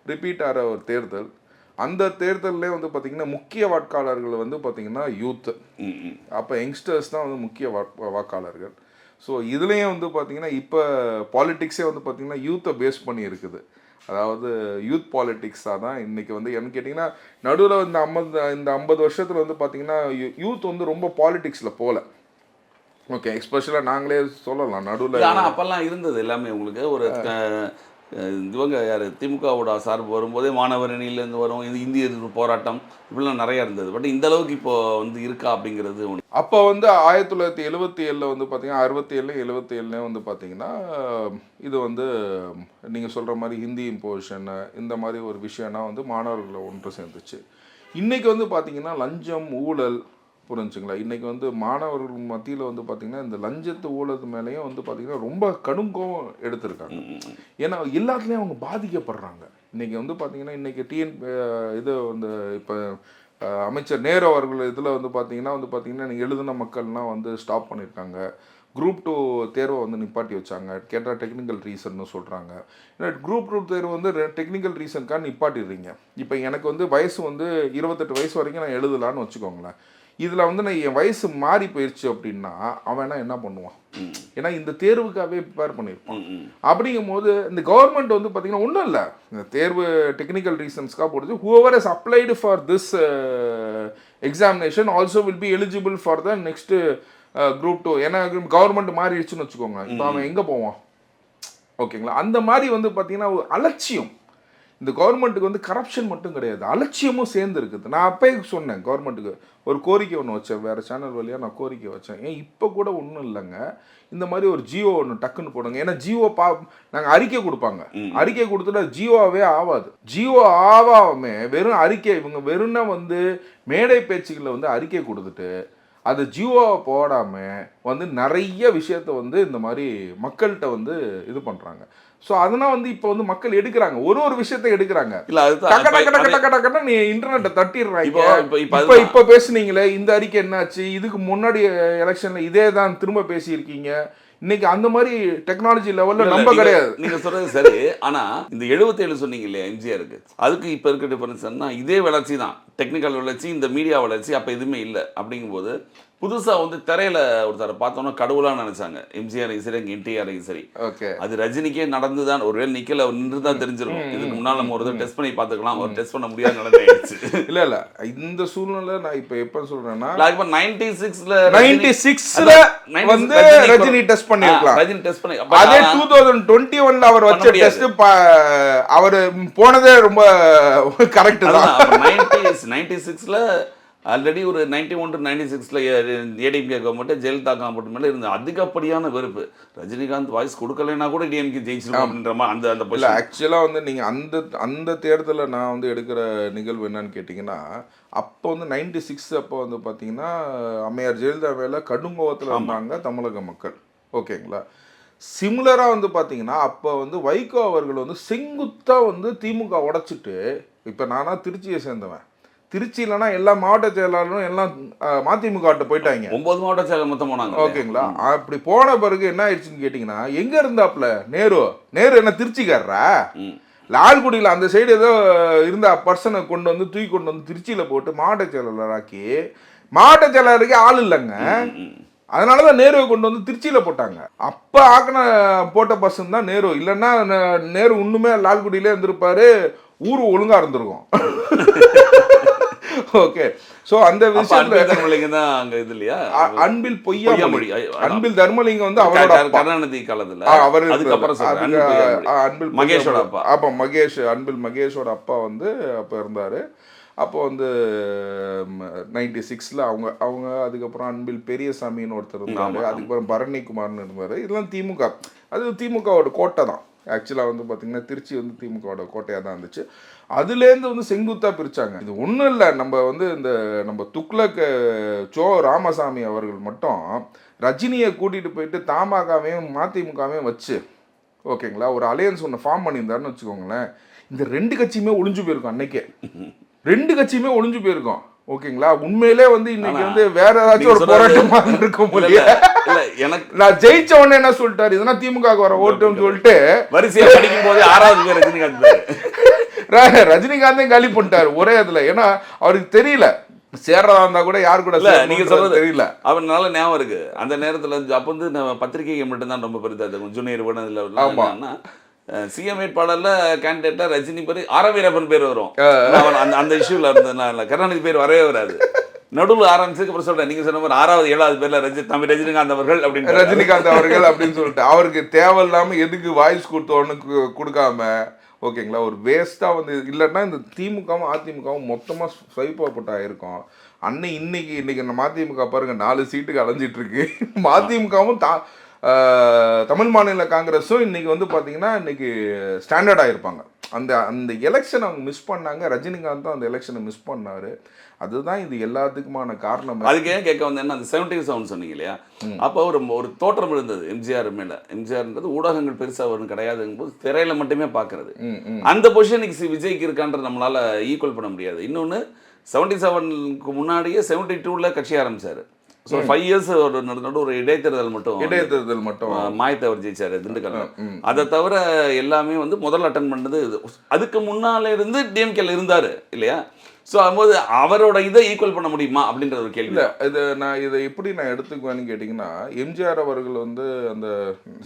ரிப்பீட் ஆகிற ஒரு தேர்தல். அந்த தேர்தல்லே வந்து பார்த்திங்கன்னா முக்கிய வாக்காளர்கள் வந்து பார்த்திங்கன்னா யூத்து. அப்போ யங்ஸ்டர்ஸ் தான் வந்து முக்கிய வாக்காளர்கள். ஸோ இதுலேயும் வந்து பார்த்திங்கன்னா இப்போ பாலிட்டிக்ஸே வந்து பார்த்திங்கன்னா யூத்தை பேஸ் பண்ணி இருக்குது. அதாவது யூத் பாலிட்டிக்ஸாக தான் இன்றைக்கி வந்து என்ன கேட்டிங்கன்னா நடுவில் இந்த 50 வருஷத்தில் வந்து பார்த்திங்கன்னா யூத் வந்து ரொம்ப பாலிட்டிக்ஸில் போகல. ஓகே. எஸ்பெஷலாக நாங்களே சொல்லலாம் நடுவில். ஆனால் அப்போல்லாம் இருந்தது எல்லாமே உங்களுக்கு ஒரு இவங்க யார் திமுகவோட சார்பு வரும்போதே மாணவர் அணியிலேருந்து வரும், இது இந்திய எதிர்ப்பு போராட்டம் இப்படிலாம் நிறையா இருந்தது. பட் இந்த அளவுக்கு இப்போ வந்து இருக்கா அப்படிங்கிறது ஒன்று. அப்போ வந்து 1977 வந்து பார்த்தீங்கன்னா 67 வந்து பார்த்தீங்கன்னா இது வந்து நீங்கள் சொல்கிற மாதிரி ஹிந்தி இம்போசிஷன் இந்த மாதிரி ஒரு விஷயம்னா வந்து மாணவர்களை ஒன்று சேர்ந்துச்சு. இன்றைக்கி வந்து பார்த்திங்கன்னா லஞ்சம் ஊழல் புரிஞ்சுங்களா. இன்றைக்கி வந்து மாணவர்கள் மத்தியில் வந்து பார்த்திங்கன்னா இந்த லஞ்சத்து ஊழல் மேலேயும் வந்து பார்த்திங்கன்னா ரொம்ப கடுங்கோம் எடுத்திருக்காங்க. ஏன்னா எல்லாத்துலேயும் அவங்க பாதிக்கப்படுறாங்க. இன்றைக்கி வந்து பார்த்திங்கன்னா இன்றைக்கி இது வந்து இப்போ அமைச்சர் நேரு அவர்கள் இதில் வந்து பார்த்திங்கன்னா நீங்கள் எழுதின மக்கள்லாம் வந்து ஸ்டாப் பண்ணியிருக்காங்க. குரூப் 2 தேர்வை வந்து நிப்பாட்டி வச்சாங்க. கேட்டால் டெக்னிக்கல் ரீசன்னு சொல்கிறாங்க. ஏன்னா குரூப் 2 தேர்வு வந்து டெக்னிக்கல் ரீசனுக்காக நிப்பாட்டிடுறீங்க. இப்போ எனக்கு வந்து வயசு வந்து 28 வயசு வரைக்கும் நான் எழுதலான்னு வச்சுக்கோங்களேன். இதில் வந்து நான் என் வயசு மாறி போயிடுச்சு அப்படின்னா அவனா என்ன பண்ணுவான்? ஏன்னா இந்த தேர்வுக்காகவே ப்ரிப்பேர் பண்ணியிருப்பான். அப்படிங்கும் போது இந்த கவர்மெண்ட் வந்து பார்த்திங்கன்னா ஒன்றும் இல்லை, இந்த தேர்வு டெக்னிக்கல் ரீசன்ஸ்க்காக போடுது. whoever has applied for this examination also will be eligible for the next group 2. ஏன்னா கவர்மெண்ட் மாறிடுச்சுன்னு வச்சுக்கோங்க. இப்போ அவன் எங்கே போவான்? ஓகேங்களா. அந்த மாதிரி வந்து பார்த்திங்கன்னா ஒரு அலட்சியம். இந்த கவர்மெண்ட்டுக்கு வந்து கரப்ஷன் மட்டும் கிடையாது, அலட்சியமும் சேர்ந்து இருக்குது. நான் அப்பயே சொன்னேன் கவர்மெண்ட்டுக்கு ஒரு கோரிக்கை ஒன்று வச்சேன், வேறு சேனல் வழியாக நான் கோரிக்கை வச்சேன். ஏன் இப்போ கூட ஒன்றும் இல்லைங்க, இந்த மாதிரி ஒரு ஜியோ ஒன்று டக்குன்னு போடுங்க. ஏன்னா ஜியோ நாங்கள் அறிக்கை கொடுப்பாங்க, அறிக்கை கொடுத்துட்டு அது ஜியோவே ஆகாது. ஜியோ ஆகாமே வெறும் அறிக்கை, இவங்க வெறும்னா வந்து மேடை பேச்சுக்களை வந்து அறிக்கை கொடுத்துட்டு அது ஜியோவை போடாமல் வந்து நிறைய விஷயத்த வந்து இந்த மாதிரி மக்கள்கிட்ட வந்து இது பண்ணுறாங்க. ஸோ அதனால் வந்து இப்போ வந்து மக்கள் எடுக்கிறாங்க, ஒரு விஷயத்த எடுக்கிறாங்க. இல்லை அது நீ இன்டர்நெட்டை தட்டிடுறாங்க. இப்போ இப்போ பேசுனீங்களே இந்த அறிக்கை என்னாச்சு, இதுக்கு முன்னாடி எலெக்ஷனில் இதே தான் திரும்ப பேசியிருக்கீங்க. இன்னைக்கு அந்த மாதிரி டெக்னாலஜி லெவல்ல நம்ம கிடையாது. நீங்க சொல்றது சரி. ஆனா இந்த 77 சொன்னீங்க இல்லையா எம்ஜிஆருக்கு, அதுக்கு இப்ப இருக்க டிஃபரன்ஸ்னா இதே வளர்ச்சி தான், டெக்னிக்கல் வளர்ச்சி, இந்த மீடியா வளர்ச்சி அப்ப எதுவுமே இல்லை. அப்படிங்கும்போது புதுசா வந்து திரையில ஒருத்தரை பார்த்தோன்னா கடவுளா நினைச்சாங்க. எம்ஜிஆர் சரி, என்டிஆர் சரி. ஓகே, அது ரஜினிக்கே நடந்துதான், ஒருவேளை நிக்கல நின்று தான் தெரிஞ்சிருக்கும். இதுக்கு முன்னால நம்ம ஒரு டெஸ்ட் பண்ணி பார்த்துக்கலாம், ஒரு டெஸ்ட் பண்ண முடியாத நடந்துச்சு. இல்ல இந்த சூழ்நிலை நான் இப்ப எப்ப சொல்றேன்னா, இப்ப 96ல வந்து ரஜினி டெஸ்ட் பண்ணிருக்கலாம். ரஜினி டெஸ்ட் பண்ணி அதே 2021ல அவர் வச்ச டெஸ்ட் அவர் போனதே ரொம்ப கரெக்ட் தான். 96ல ஆல்ரெடி ஒரு 91 to 96ல ஏடிஎம்கே கவர்மெண்ட் ஜெயலலிதா கவர்மெண்ட் மேலே இருந்த அதிகப்படியான வெறுப்பு. ரஜினிகாந்த் வாய்ஸ் கொடுக்கலைன்னா கூட டிஎம்கே ஜெயிச்சிருக்கோம் அப்படின்ற மாதிரி அந்த இல்லை. ஆக்சுவலாக வந்து நீங்கள் அந்த தேர்தலில் நான் வந்து எடுக்கிற நிகழ்வு என்னன்னு கேட்டிங்கன்னா, அப்போ வந்து 96 அப்போ வந்து பார்த்தீங்கன்னா அம்மையார் ஜெயலலிதா வேலை கடுங்கோவத்தில் இருந்தாங்க தமிழக மக்கள். ஓகேங்களா? சிமிலராக வந்து பார்த்தீங்கன்னா அப்போ வந்து வைகோ அவர்கள் வந்து செங்குத்தாக வந்து திமுக உடைச்சிட்டு, இப்போ நானா திருச்சியை சேர்ந்தவன், திருச்சியிலனா எல்லா மாவட்ட செயலாளரும் எல்லாம் மதிமுக போயிட்டாங்க. 9 மாவட்ட செயலர் மொத்தம் போனாங்க. ஓகேங்களா? அப்படி போன பிறகு என்ன ஆயிடுச்சுன்னு கேட்டிங்கன்னா, எங்கே இருந்தாப்புல நேரு என்ன திருச்சிக்காரரா? லால்குடியில் அந்த சைடு ஏதோ இருந்த பர்சனை கொண்டு வந்து தூக்கி கொண்டு வந்து திருச்சியில் போட்டு மாவட்ட செயலாளராக்கி, மாவட்ட செயலாளருக்கு ஆள் இல்லைங்க. அதனால தான் நேருவை கொண்டு வந்து திருச்சியில் போட்டாங்க. அப்போ போட்ட பர்சன் தான் நேரு. இல்லைன்னா நேரு இன்னுமே லால்குடியிலே இருந்திருப்பாரு, ஊர் ஒழுங்காக இருந்திருக்கும். ஓகே. சோ அந்த விஷயத்துல தர்மலிங்கம் தான் அங்க இது இல்லையா, அன்பில் பொய்யாமொழி. அன்பில் தர்மலிங்கம் வந்து அவரோட கருணாநிதி காலத்துல, அவர் அதுக்கு அப்புறம் அன்பில் மகேஷோட அப்பா. அப்ப அன்பில் மகேஷோட அப்பா வந்து அப்ப இருந்தாரு. அப்போ வந்து 96ல அவங்க அதுக்கப்புறம் அன்பில் பெரியசாமின்னு ஒருத்தர் இருந்தாரு. அதுக்கப்புறம் பரணிக்குமார்னு இருந்தாரு. இதெல்லாம் திமுக, அது திமுகவோட கோட்டை தான். ஆக்சுவலாக வந்து பார்த்தீங்கன்னா திருச்சி வந்து திமுகவோட கோட்டையாக தான் இருந்துச்சு. அதுலேருந்து வந்து செங்குத்தாக பிரித்தாங்க. இது ஒன்றும் இல்லை, நம்ம வந்து நம்ம துக்ளக் ராமசாமி அவர்கள் மட்டும் ரஜினியை கூட்டிகிட்டு போயிட்டு தமாகவையும் மதிமுகவையும் வச்சு, ஓகேங்களா, ஒரு அலையன்ஸ் ஒன்று ஃபார்ம் பண்ணியிருந்தாருன்னு வச்சுக்கோங்களேன், இந்த 2 கட்சியுமே ஒளிஞ்சு போயிருக்கும். அன்னைக்கே 2 கட்சியுமே ஒளிஞ்சு போயிருக்கும். ஓகேங்களா? உண்மையிலே வந்து இன்னைக்கு வந்து வேற ஏதாச்சும் ஒரு போராட்டமா இருக்க முடியல. எனக்கு நான் ஜெயிச்ச உடனே என்ன சொல்லிட்டாரு, இதனா திமுக வர ஓட்டுன்னு சொல்லிட்டு வரிசையா படிக்கும் போது 6வது பேர் ரஜினிகாந்தே காலி பண்ணிட்டாரு ஒரே இதுல. ஏன்னா அவருக்கு தெரியல சேர்றதா இருந்தா கூட யாரு கூட நீங்க சொல்றது தெரியல. அவனால ஞாபகம் இருக்கு அந்த நேரத்துல. அப்ப வந்து நம்ம பத்திரிகை மட்டும் தான் ரொம்ப பெருதா ஜூனியர் பண்ணதுல சிஎம் வேட்பாளர்ல கேண்டிடேட்டா ரஜினி பேர், ஆரவீரப்பன் பேர் வரும். அந்த இஷ்யூல இருந்ததுனால கருணாநிதி பேர் வரவே வராது. நடுவில் ஆரம்பிச்சதுக்கு அப்புறம் சொல்றேன், நீங்க சொன்ன மாதிரி 6வது 7வது பேர்ல ரஜினிகாந்த் அவர்கள் அப்படின்னு, ரஜினிகாந்த் அவர்கள் அப்படின்னு சொல்லிட்டு அவருக்கு தேவையில்லாம எதுக்கு வாய்ஸ் கொடுத்தோன்னு கொடுக்காம, ஓகேங்களா, ஒரு வேஸ்ட்டாக வந்து இல்லைன்னா இந்த திமுகவும் அதிமுகவும் மொத்தமாக ஸ்வைப்பாப்பட்ட ஆயிருக்கும். இன்னைக்கு இந்த மதிமுக பாருங்க 4 சீட்டுக்கு அலைஞ்சிட்டு இருக்கு. மதிமுகவும் தமிழ் மாநில காங்கிரஸும் இன்னைக்கு வந்து பார்த்தீங்கன்னா இன்னைக்கு ஸ்டாண்டர்ட் ஆகிருப்பாங்க. அந்த எலெக்ஷன் அவங்க மிஸ் பண்ணாங்க. ரஜினிகாந்தும் அந்த எலெக்ஷனை மிஸ் பண்ணாரு. அதுதான் இது எல்லாத்துக்குமான காரணம். அதுக்கு ஏன் கேட்க வந்தேன்னா, அந்த 77 சொன்னீங்க இல்லையா, அப்போ ஒரு தோற்றம் இருந்தது எம்ஜிஆர் மேல. எம்ஜிஆர்ன்றது ஊடகங்கள் பெருசா வரும் கிடையாதுங்கும் போது திரையில மட்டுமே பார்க்கறது. அந்த பொசிஷன் விஜய்க்கு இருக்கான்ற நம்மளால ஈக்குவல் பண்ண முடியாது. இன்னொன்று 77க்கு முன்னாடியே 72ல கட்சி ஆரம்பிச்சாரு. ஸோ 5 இயர்ஸ் ஒரு இடைத்தேர்தல் மட்டும் மாயத்தை அவர் ஜெயிச்சாரு திண்டுக்கல்ல. அதை தவிர எல்லாமே வந்து முதல் அட்டன் பண்ணது. அதுக்கு முன்னால இருந்து டிஎம்கேல இருந்தாரு இல்லையா. ஸோ அதுபோது அவரோட இதை ஈக்குவல் பண்ண முடியுமா அப்படின்ற ஒரு கேள்வி. இல்லை, இதை எப்படி நான் எடுத்துக்குவேன்னு கேட்டிங்கன்னா, எம்ஜிஆர் அவர்கள் வந்து அந்த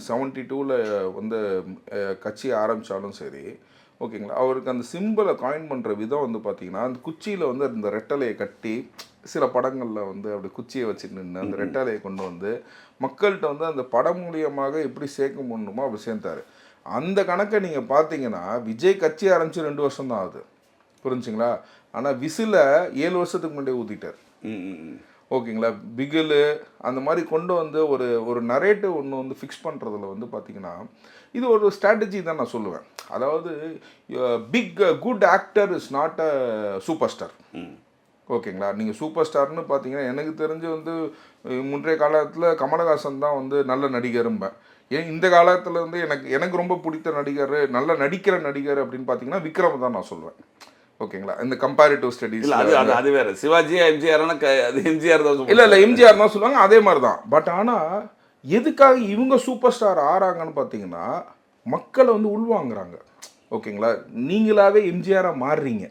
72ல வந்து கட்சி ஆரம்பித்தாலும் சரி, ஓகேங்களா, அவருக்கு அந்த சிம்பிளை காயின் பண்ணுற விதம் வந்து பார்த்தீங்கன்னா, அந்த குச்சியில் வந்து அந்த ரெட்டலையை கட்டி சில படங்களில் வந்து அப்படி குச்சியை வச்சு நின்று அந்த ரெட்டலையை கொண்டு வந்து மக்கள்கிட்ட வந்து அந்த படம் மூலியமாக எப்படி சேர்க்க முடியுமோ அப்படி சேர்ந்தார். அந்த கணக்கை நீங்கள் பார்த்தீங்கன்னா விஜய் கட்சி ஆரம்பிச்சு 2 வருஷம் தான் ஆகுது, புரிஞ்சுங்களா? ஆனால் விசில 7 வருஷத்துக்கு முன்னாடியே ஊற்றிட்டார். ஓகேங்களா? பிகிலு அந்த மாதிரி கொண்டு வந்து ஒரு நரேட்டிவ் ஒன்று வந்து ஃபிக்ஸ் பண்ணுறதுல வந்து பார்த்தீங்கன்னா இது ஒரு ஸ்ட்ராட்டஜி தான் நான் சொல்லுவேன். அதாவது big good actor is not a super star. ஓகேங்களா? நீங்கள் சூப்பர் ஸ்டார்னு பார்த்தீங்கன்னா எனக்கு தெரிஞ்சு வந்து முன்றைய காலத்தில் கமலஹாசன் தான் வந்து நல்ல நடிகரும்பேன். ஏன் இந்த காலத்தில் வந்து எனக்கு ரொம்ப பிடித்த நடிகர், நல்ல நடிக்கிற நடிகர் அப்படின்னு பார்த்தீங்கன்னா விக்ரம் தான் நான் சொல்லுவேன். ஓகேங்களா? இந்த கம்பேரிட்டிவ் ஸ்டடீஸ் அது வேற. சிவாஜி எம்ஜிஆர் அது எம்ஜிஆர் தான். இல்லை எம்ஜிஆர் தான் சொல்லுவாங்க, அதே மாதிரி தான். பட் ஆனால் எதுக்காக இவங்க சூப்பர் ஸ்டார் ஆறாங்கன்னு பார்த்தீங்கன்னா மக்களை வந்து உள்வாங்குறாங்க. ஓகேங்களா? நீங்களாவே எம்ஜிஆராக மாறுறீங்க.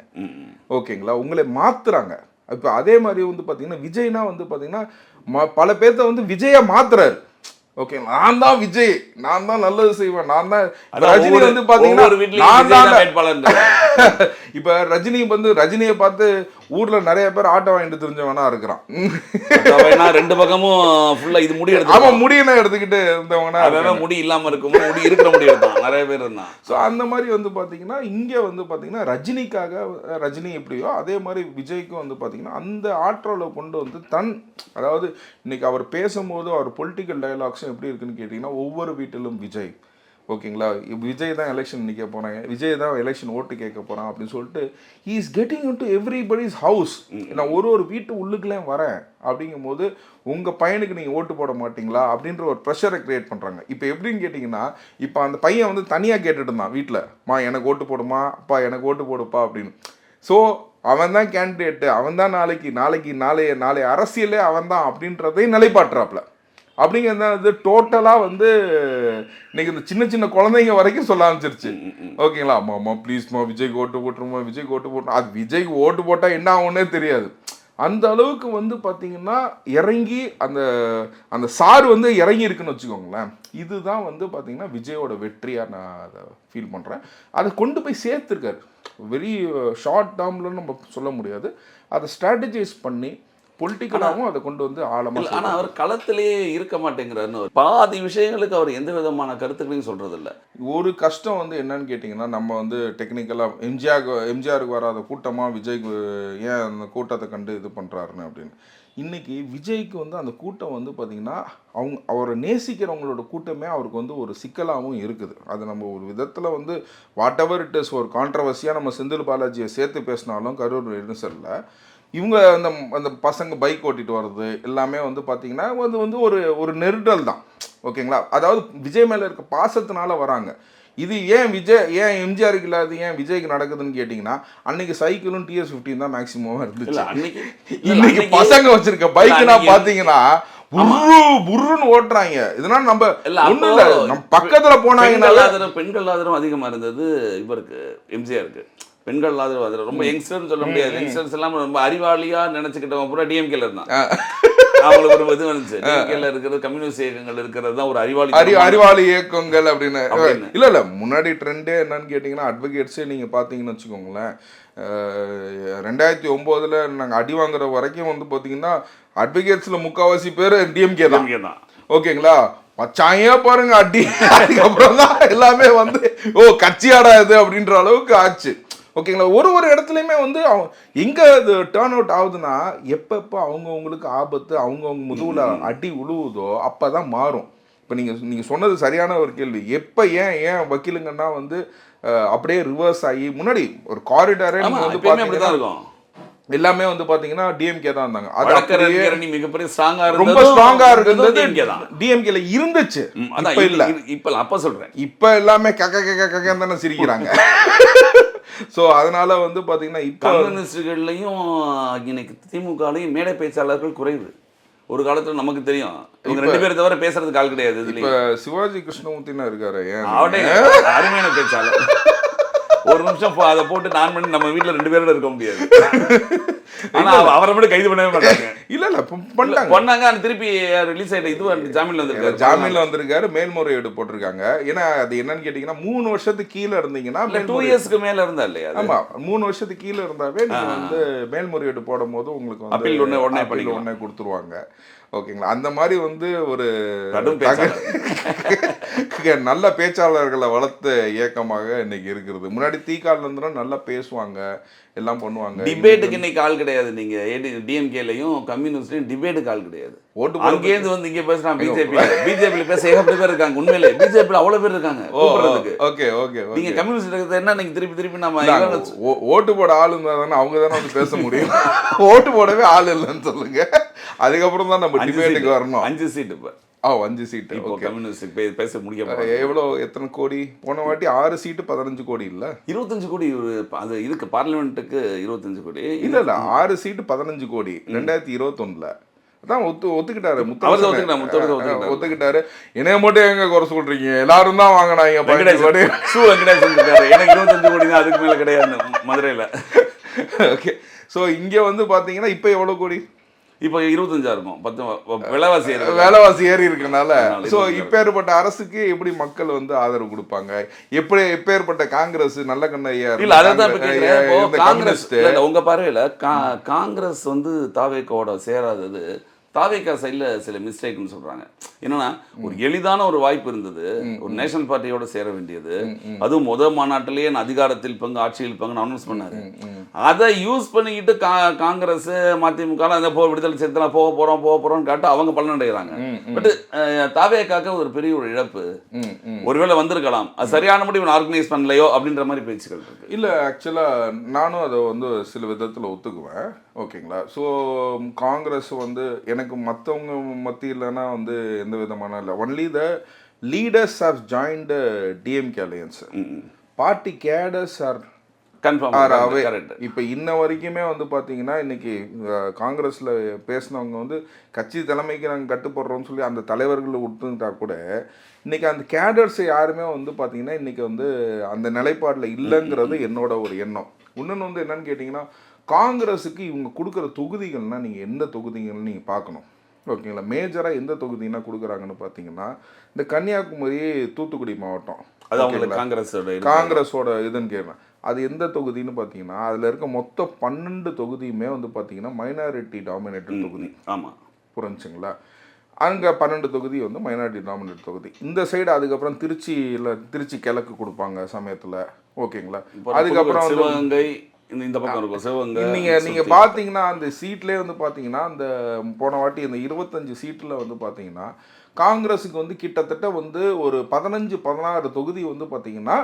ஓகேங்களா? உங்களை மாற்றுறாங்க. இப்போ அதே மாதிரி வந்து பார்த்தீங்கன்னா விஜய்னா வந்து பார்த்தீங்கன்னா பல பேர்த்த வந்து விஜயை மாத்துறாரு. ஓகே, நான் தான் விஜய், நான் தான் நல்லது செய்வேன், நான் தான். ரஜினி வந்து பாத்தீங்கன்னா இப்ப ரஜினி வந்து ரஜினியை பார்த்து ஊர்ல நிறைய பேர் ஆட்டோ வாங்கிட்டு தெரிஞ்சவனா இருக்கிறான். 2 பக்கமும் ஃபுல்லா இது முடி எடுத்து அவன் முடியெல்லாம் எடுத்துக்கிட்டு இருந்தவனா, முடி இல்லாம இருக்கும், முடி இருக்கிற முடி எடுத்தான் நிறைய பேர் இருந்தான். ஸோ அந்த மாதிரி வந்து பாத்தீங்கன்னா இங்க வந்து பாத்தீங்கன்னா ரஜினிக்காக ரஜினி எப்படியோ அதே மாதிரி விஜய்க்கும் வந்து பாத்தீங்கன்னா அந்த ஆற்றலை கொண்டு வந்து அதாவது இன்னைக்கு அவர் பேசும்போது அவர் பொலிட்டிக்கல் டயலாக்ஸும் எப்படி இருக்குன்னு கேட்டீங்கன்னா ஒவ்வொரு வீட்டிலும் விஜய். ஓகேங்களா? விஜய் தான் எலெக்ஷன் நிற்க போகிறாங்க, விஜய் தான் எலெக்ஷன் ஓட்டு கேட்க போகிறான் அப்படின்னு சொல்லிட்டு he is getting in to everybody's house. நான் ஒரு வீட்டு உள்ளுக்குள்ளேயும் வரேன் அப்படிங்கும்போது உங்கள் பையனுக்கு நீங்கள் ஓட்டு போட மாட்டிங்களா அப்படின்ற ஒரு ப்ரெஷரை க்ரியேட் பண்ணுறாங்க. இப்போ எப்படின்னு கேட்டிங்கன்னா இப்போ அந்த பையன் வந்து தனியாக கேட்டுட்டு இருந்தான் வீட்டில், மா எனக்கு ஓட்டு போடுமா, அப்பா எனக்கு ஓட்டு போடுப்பா அப்படின்னு. ஸோ அவன் தான் கேண்டிடேட்டு, அவன் தான் நாளைய அரசியலே அவன் தான் அப்படின்றதை நிலைப்பாட்டுறாப்புல. அப்படிங்கிறது டோட்டலாக வந்து இன்னைக்கு இந்த சின்ன குழந்தைங்க வரைக்கும் சொல்ல ஆரம்பிச்சிருச்சு. ஓகேங்களா? அம்மா ப்ளீஸ்மா விஜய்க்கு ஓட்டு போட்டுருமா, விஜய்க்கு ஓட்டு போட்டுரும். அது விஜய்க்கு ஓட்டு போட்டால் என்ன ஆகும்னே தெரியாது. அந்த அளவுக்கு வந்து பார்த்தீங்கன்னா இறங்கி அந்த சாறு வந்து இறங்கி இருக்குன்னு வச்சுக்கோங்களேன். இதுதான் வந்து பார்த்தீங்கன்னா விஜயோட வெற்றியாக நான் அதை ஃபீல் பண்ணுறேன். அதை கொண்டு போய் சேர்த்துருக்காரு. வெரி ஷார்ட் டேர்மில் நம்ம சொல்ல முடியாது, அதை ஸ்ட்ராட்டஜைஸ் பண்ணி பொலிட்டிக்கலாகவும் அதை கொண்டு வந்து ஆழமாக. ஆனால் அவர் களத்திலேயே இருக்க மாட்டேங்கிறாருன்னு பாதி விஷயங்களுக்கு அவர் எந்த விதமான கருத்துக்களையும் சொல்கிறது இல்லை. ஒரு கஷ்டம் வந்து என்னன்னு கேட்டிங்கன்னா நம்ம வந்து டெக்னிக்கலாக எம்ஜிஆருக்கு வராத கூட்டமாக விஜய்க்கு ஏன் அந்த கூட்டத்தை கண்டு இது பண்ணுறாருன்னு அப்படின்னு. இன்றைக்கி விஜய்க்கு வந்து அந்த கூட்டம் வந்து பார்த்திங்கன்னா அவரை நேசிக்கிறவங்களோட கூட்டமே அவருக்கு வந்து ஒரு சிக்கலாகவும் இருக்குது. அது நம்ம ஒரு விதத்தில் வந்து வாட் எவர் இட் இஸ் ஒரு கான்ட்ரவர்சியாக நம்ம செந்தில் பாலாஜியை சேர்த்து பேசினாலும் கரூர் ரிசல்ட்டில் இவங்க அந்த பசங்க பைக் ஓட்டிட்டு வர்றது எல்லாமே வந்து பார்த்தீங்கன்னா அது வந்து ஒரு நெருடல் தான். ஓகேங்களா? அதாவது விஜய் மேலே இருக்க பாசத்தினால வராங்க. இது ஏன் எம்ஜிஆருக்கு இல்லாது ஏன் விஜய்க்கு நடக்குதுன்னு கேட்டிங்கன்னா அன்னைக்கு சைக்கிளும் TS-15 தான் மேக்ஸிமமாக இருந்துச்சு. இன்னைக்கு பசங்க வச்சிருக்க பைக்குனா பார்த்தீங்கன்னா புர்ருன்னு ஓட்டுறாங்க. இதனால நம்ம ஒன்றும் இல்லை, நம்ம பக்கத்தில் போனாங்கன்னா பெண்கள் ஆதரவு அதிகமாக இருந்தது இவருக்கு, எம்ஜிஆருக்கு. பெண்கள் ஆதரவு ரொம்ப யங்ஸ்டர்னு சொல்ல முடியாது, யங்ஸ்டர்ஸ் எல்லாம் ரொம்ப அறிவாளியா நினைச்சுக்கிட்டவங்க பூரா டிஎம்கேல இருந்தான். அவங்களுக்கு ஒரு இது வந்துச்சு, டிஎம்கேல இருக்கிறது கம்யூனிஸ்ட் இயக்கங்கள் இருக்கிறது தான் ஒரு அறிவாளி இயக்கங்கள் அப்படின்னு. இல்ல முன்னாடி ட்ரெண்டே என்னன்னு கேட்டீங்கன்னா அட்வொகேட்ஸே நீங்க பாத்தீங்கன்னு வச்சுக்கோங்களேன், 2009 நாங்கள் அடி வாங்குற வரைக்கும் வந்து பார்த்தீங்கன்னா அட்வொகேட்ஸில் முக்கால்வாசி பேர் டிஎம்கே தான். ஓகேங்களா? பச்சாயே பாருங்க அடி, அதுக்கப்புறம் தான் எல்லாமே வந்து கட்சி ஆடாது அப்படின்ற அளவுக்கு ஆச்சு. ஓகேங்களா? ஒரு இடத்துலையுமே வந்து எங்கே அது டேர்ன் அவுட் ஆகுதுன்னா எப்பப்போ அவங்கவுங்களுக்கு ஆபத்து அவங்கவுங்க முதுகில் அடி உழுவுதோ அப்போ தான் மாறும். இப்போ நீங்கள் சொன்னது சரியான ஒரு கேள்வி. எப்போ ஏன் வக்கீலுங்கன்னா வந்து அப்படியே ரிவர்ஸ் ஆகி முன்னாடி ஒரு காரிடாரே வந்து பார்த்தீங்கன்னா எல்லாமே வந்து பாத்தீங்கன்னா டிஎம்கே தான் இருந்தாங்க. அது மிகப்பெரிய ஸ்ட்ராங்கா ரொம்ப ஸ்ட்ராங்கா இருந்தது டிஎம்கேல இருந்துச்சு. இப்ப இல்ல, இப்ப அப்ப சொல்றேன், இப்ப எல்லாமே கக்க தானே சிரிக்கிறாங்க. ஸோ அதனால வந்து பாத்தீங்கன்னா இப்போ கம்யூனிஸ்டுகள்லையும் இன்னைக்கு திமுகலையும் மேடை பேச்சாளர்கள் குறைவு. ஒரு காலத்துல நமக்கு தெரியும் இவங்க 2 பேரை தவிர பேசுறதுக்கு ஆள் கிடையாது. இப்ப சிவாஜி கிருஷ்ணமூர்த்தினா இருக்காரு, அருமையான பேச்சாளர். ஒரு நிமிஷம் அதை போட்டு நான் பண்ணி நம்ம வீட்டுல 2 பேரோட இருக்க முடியாது. ஆனா அவரை மட்டும் கைது பண்ணவே மாட்டாங்க. இல்ல பண்ணாங்க. திருப்பி ரிலீஸ் ஆயிட்டு இது ஜாமீன்ல வந்திருக்காரு, மேல்முறையீடு போட்டிருக்காங்க. ஏன்னா அது என்னன்னு கேட்டீங்கன்னா 3 வருஷத்துக்கு கீழே இருந்தீங்கன்னா 2 இயர்ஸ்க்கு மேல இருந்தா இல்லையா? ஆமா, 3 வருஷத்துக்கு கீழே இருந்தாவே நீங்க வந்து மேல்முறையீடு போடும் போது உங்களுக்கு வந்து அப்பீல் உடனே கொடுத்துருவாங்க. ஓகேங்களா, அந்த மாதிரி வந்து ஒரு கடும் நல்ல பேச்சாளர்களை வளர்த்த இயக்கமாக இன்னைக்கு இருக்கிறது. முன்னாடி தீகால இருந்துனா நல்லா பேசுவாங்க, எல்லாம் பண்ணுவாங்க. டிபேட்டுக்கு இன்னைக்கு ஆள் கிடையாது. நீங்க டிஎம்கேலையும் கம்யூனிஸ்ட்லையும் டிபேட்டுக்கு ஆள் கிடையாது. ஓட்டு அங்கேருந்து வந்து இங்கே பேசுறான் பிஜேபியில் பேச ஏகப்பட்ட பேர் இருக்காங்க. உண்மையிலே பிஜேபியில் அவ்வளோ பேர் இருக்காங்க கூப்பிடுறதுக்கு. ஓகே ஓகே, நீங்க கம்யூனிஸ்ட் இருக்கிறது என்ன, நீங்க திருப்பி நம்ம ஓட்டு போட ஆள் இருந்தா தானே அவங்க தானே வந்து பேச முடியும். ஓட்டு போடவே ஆள் இல்லைன்னு சொல்லுங்க, அதுக்கப்புறம் தான் நம்ம டிபேட்டுக்கு வரணும். 5 சீட்டு இப்போ 5 சீட்டு இப்போ கம்யூனிஸ்ட் பேச முடிய எவ்வளோ, எத்தனை கோடி? போன வாட்டி 6 சீட்டு 15 கோடி இல்ல, 25 கோடி அது இதுக்கு பார்லிமெண்ட்டுக்கு 25 கோடி இல்ல 6 சீட்டு 15 கோடி 2021ல அதான் ஒத்துக்கிட்டாரு. ஒத்துக்கிட்டாரு. என்னைய மட்டும் எங்க குறை சொல்றீங்க, எல்லாரும் தான் வாங்கினாங்க. எனக்கு 25 கோடி தான், அதுக்கு மேல கிடையாது மதுரையில. ஓகே, ஸோ இங்க வந்து பாத்தீங்கன்னா இப்போ எவ்வளவு கோடி? இப்போ 25 இருக்கும். 10 விலைவாசி ஏறி இருக்கனால. ஸோ இப்பேற்பட்ட அரசுக்கு எப்படி மக்கள் வந்து ஆதரவு கொடுப்பாங்க? எப்பேற்பட்ட காங்கிரஸ் நல்ல கண்ணையா இல்ல, அதான் காங்கிரஸ் உங்க பார்வையில காங்கிரஸ் வந்து தாவேக்காவோட சேராதது தாவேக்கா சைடில் சில மிஸ்டேக்னு சொல்கிறாங்க. என்னன்னா, ஒரு எளிதான ஒரு வாய்ப்பு இருந்தது, ஒரு நேஷனல் பார்ட்டியோட சேர வேண்டியது. அதுவும் மாநாட்டிலேயே அதிகாரத்தில் பங்கு ஆட்சியில் பங்கு அனௌன்ஸ் பண்ணாரு. அதை யூஸ் பண்ணிக்கிட்டு காங்கிரஸ் மதிமுக அந்த விடுதலை சிறுத்தைலாம் போக போகிறோம்னு காட்டு அவங்க பலனடைகிறாங்க. பட் தாவேக்காக்க ஒரு பெரிய ஒரு இழப்பு. ஒருவேளை வந்திருக்கலாம், அது சரியான முடி இவன் ஆர்கனைஸ் பண்ணலையோ அப்படின்ற மாதிரி பேச்சுக்கள் இருக்கு. இல்லை, ஆக்சுவலாக நானும் அதை வந்து சில விதத்தில் ஒத்துக்குவேன். ஓகேங்களா, ஸோ காங்கிரஸ் வந்து எனக்கு மற்றவங்க மத்தியிலனா வந்து எந்த விதமான இல்லை. Only the leaders are joint DMK alliance, party cadres are இப்போ இன்ன வரைக்குமே வந்து பார்த்தீங்கன்னா இன்னைக்கு காங்கிரஸில் பேசினவங்க வந்து கட்சி தலைமைக்கு நாங்கள் கட்டுப்படுறோம்னு சொல்லி அந்த தலைவர்களை விட்டுட்டா கூட இன்னைக்கு அந்த கேடர்ஸ் யாருமே வந்து பார்த்தீங்கன்னா இன்னைக்கு வந்து அந்த நிலைப்பாடில் இல்லைங்கிறது என்னோட ஒரு எண்ணம். இன்னொன்று வந்து என்னன்னு கேட்டிங்கன்னா, காங்கிரஸுக்கு இவங்க கொடுக்குற தொகுதிகள்னால் நீங்கள் எந்த தொகுதிகள்னு நீங்கள் பார்க்கணும். ஓகேங்களா, மேஜராக எந்த தொகுதினா கொடுக்குறாங்கன்னு பார்த்தீங்கன்னா இந்த கன்னியாகுமரி தூத்துக்குடி மாவட்டம், அது காங்கிரஸோட இதுன்னு கேட்குறேன். அது எந்த தொகுதின்னு பார்த்தீங்கன்னா அதில் இருக்க மொத்தம் 12 தொகுதியுமே வந்து பார்த்தீங்கன்னா மைனாரிட்டி டாமினேட்டட் தொகுதி. ஆமாம், புரிஞ்சுங்களா? அங்கே 12 தொகுதி வந்து மைனாரிட்டி டாமினேட் தொகுதி. இந்த சைடு அதுக்கப்புறம் திருச்சி கிழக்கு கொடுப்பாங்க சமயத்தில். ஓகேங்களா, அதுக்கப்புறம் சிவகங்கை இந்த பக்கம் இருக்கும். சிவகங்கை நீங்கள் பார்த்தீங்கன்னா அந்த சீட்லேயே வந்து பார்த்தீங்கன்னா அந்த போன வாட்டி அந்த 25 சீட்டில் வந்து பார்த்தீங்கன்னா காங்கிரஸுக்கு வந்து கிட்டத்தட்ட வந்து ஒரு 15-16 தொகுதி வந்து பார்த்தீங்கன்னா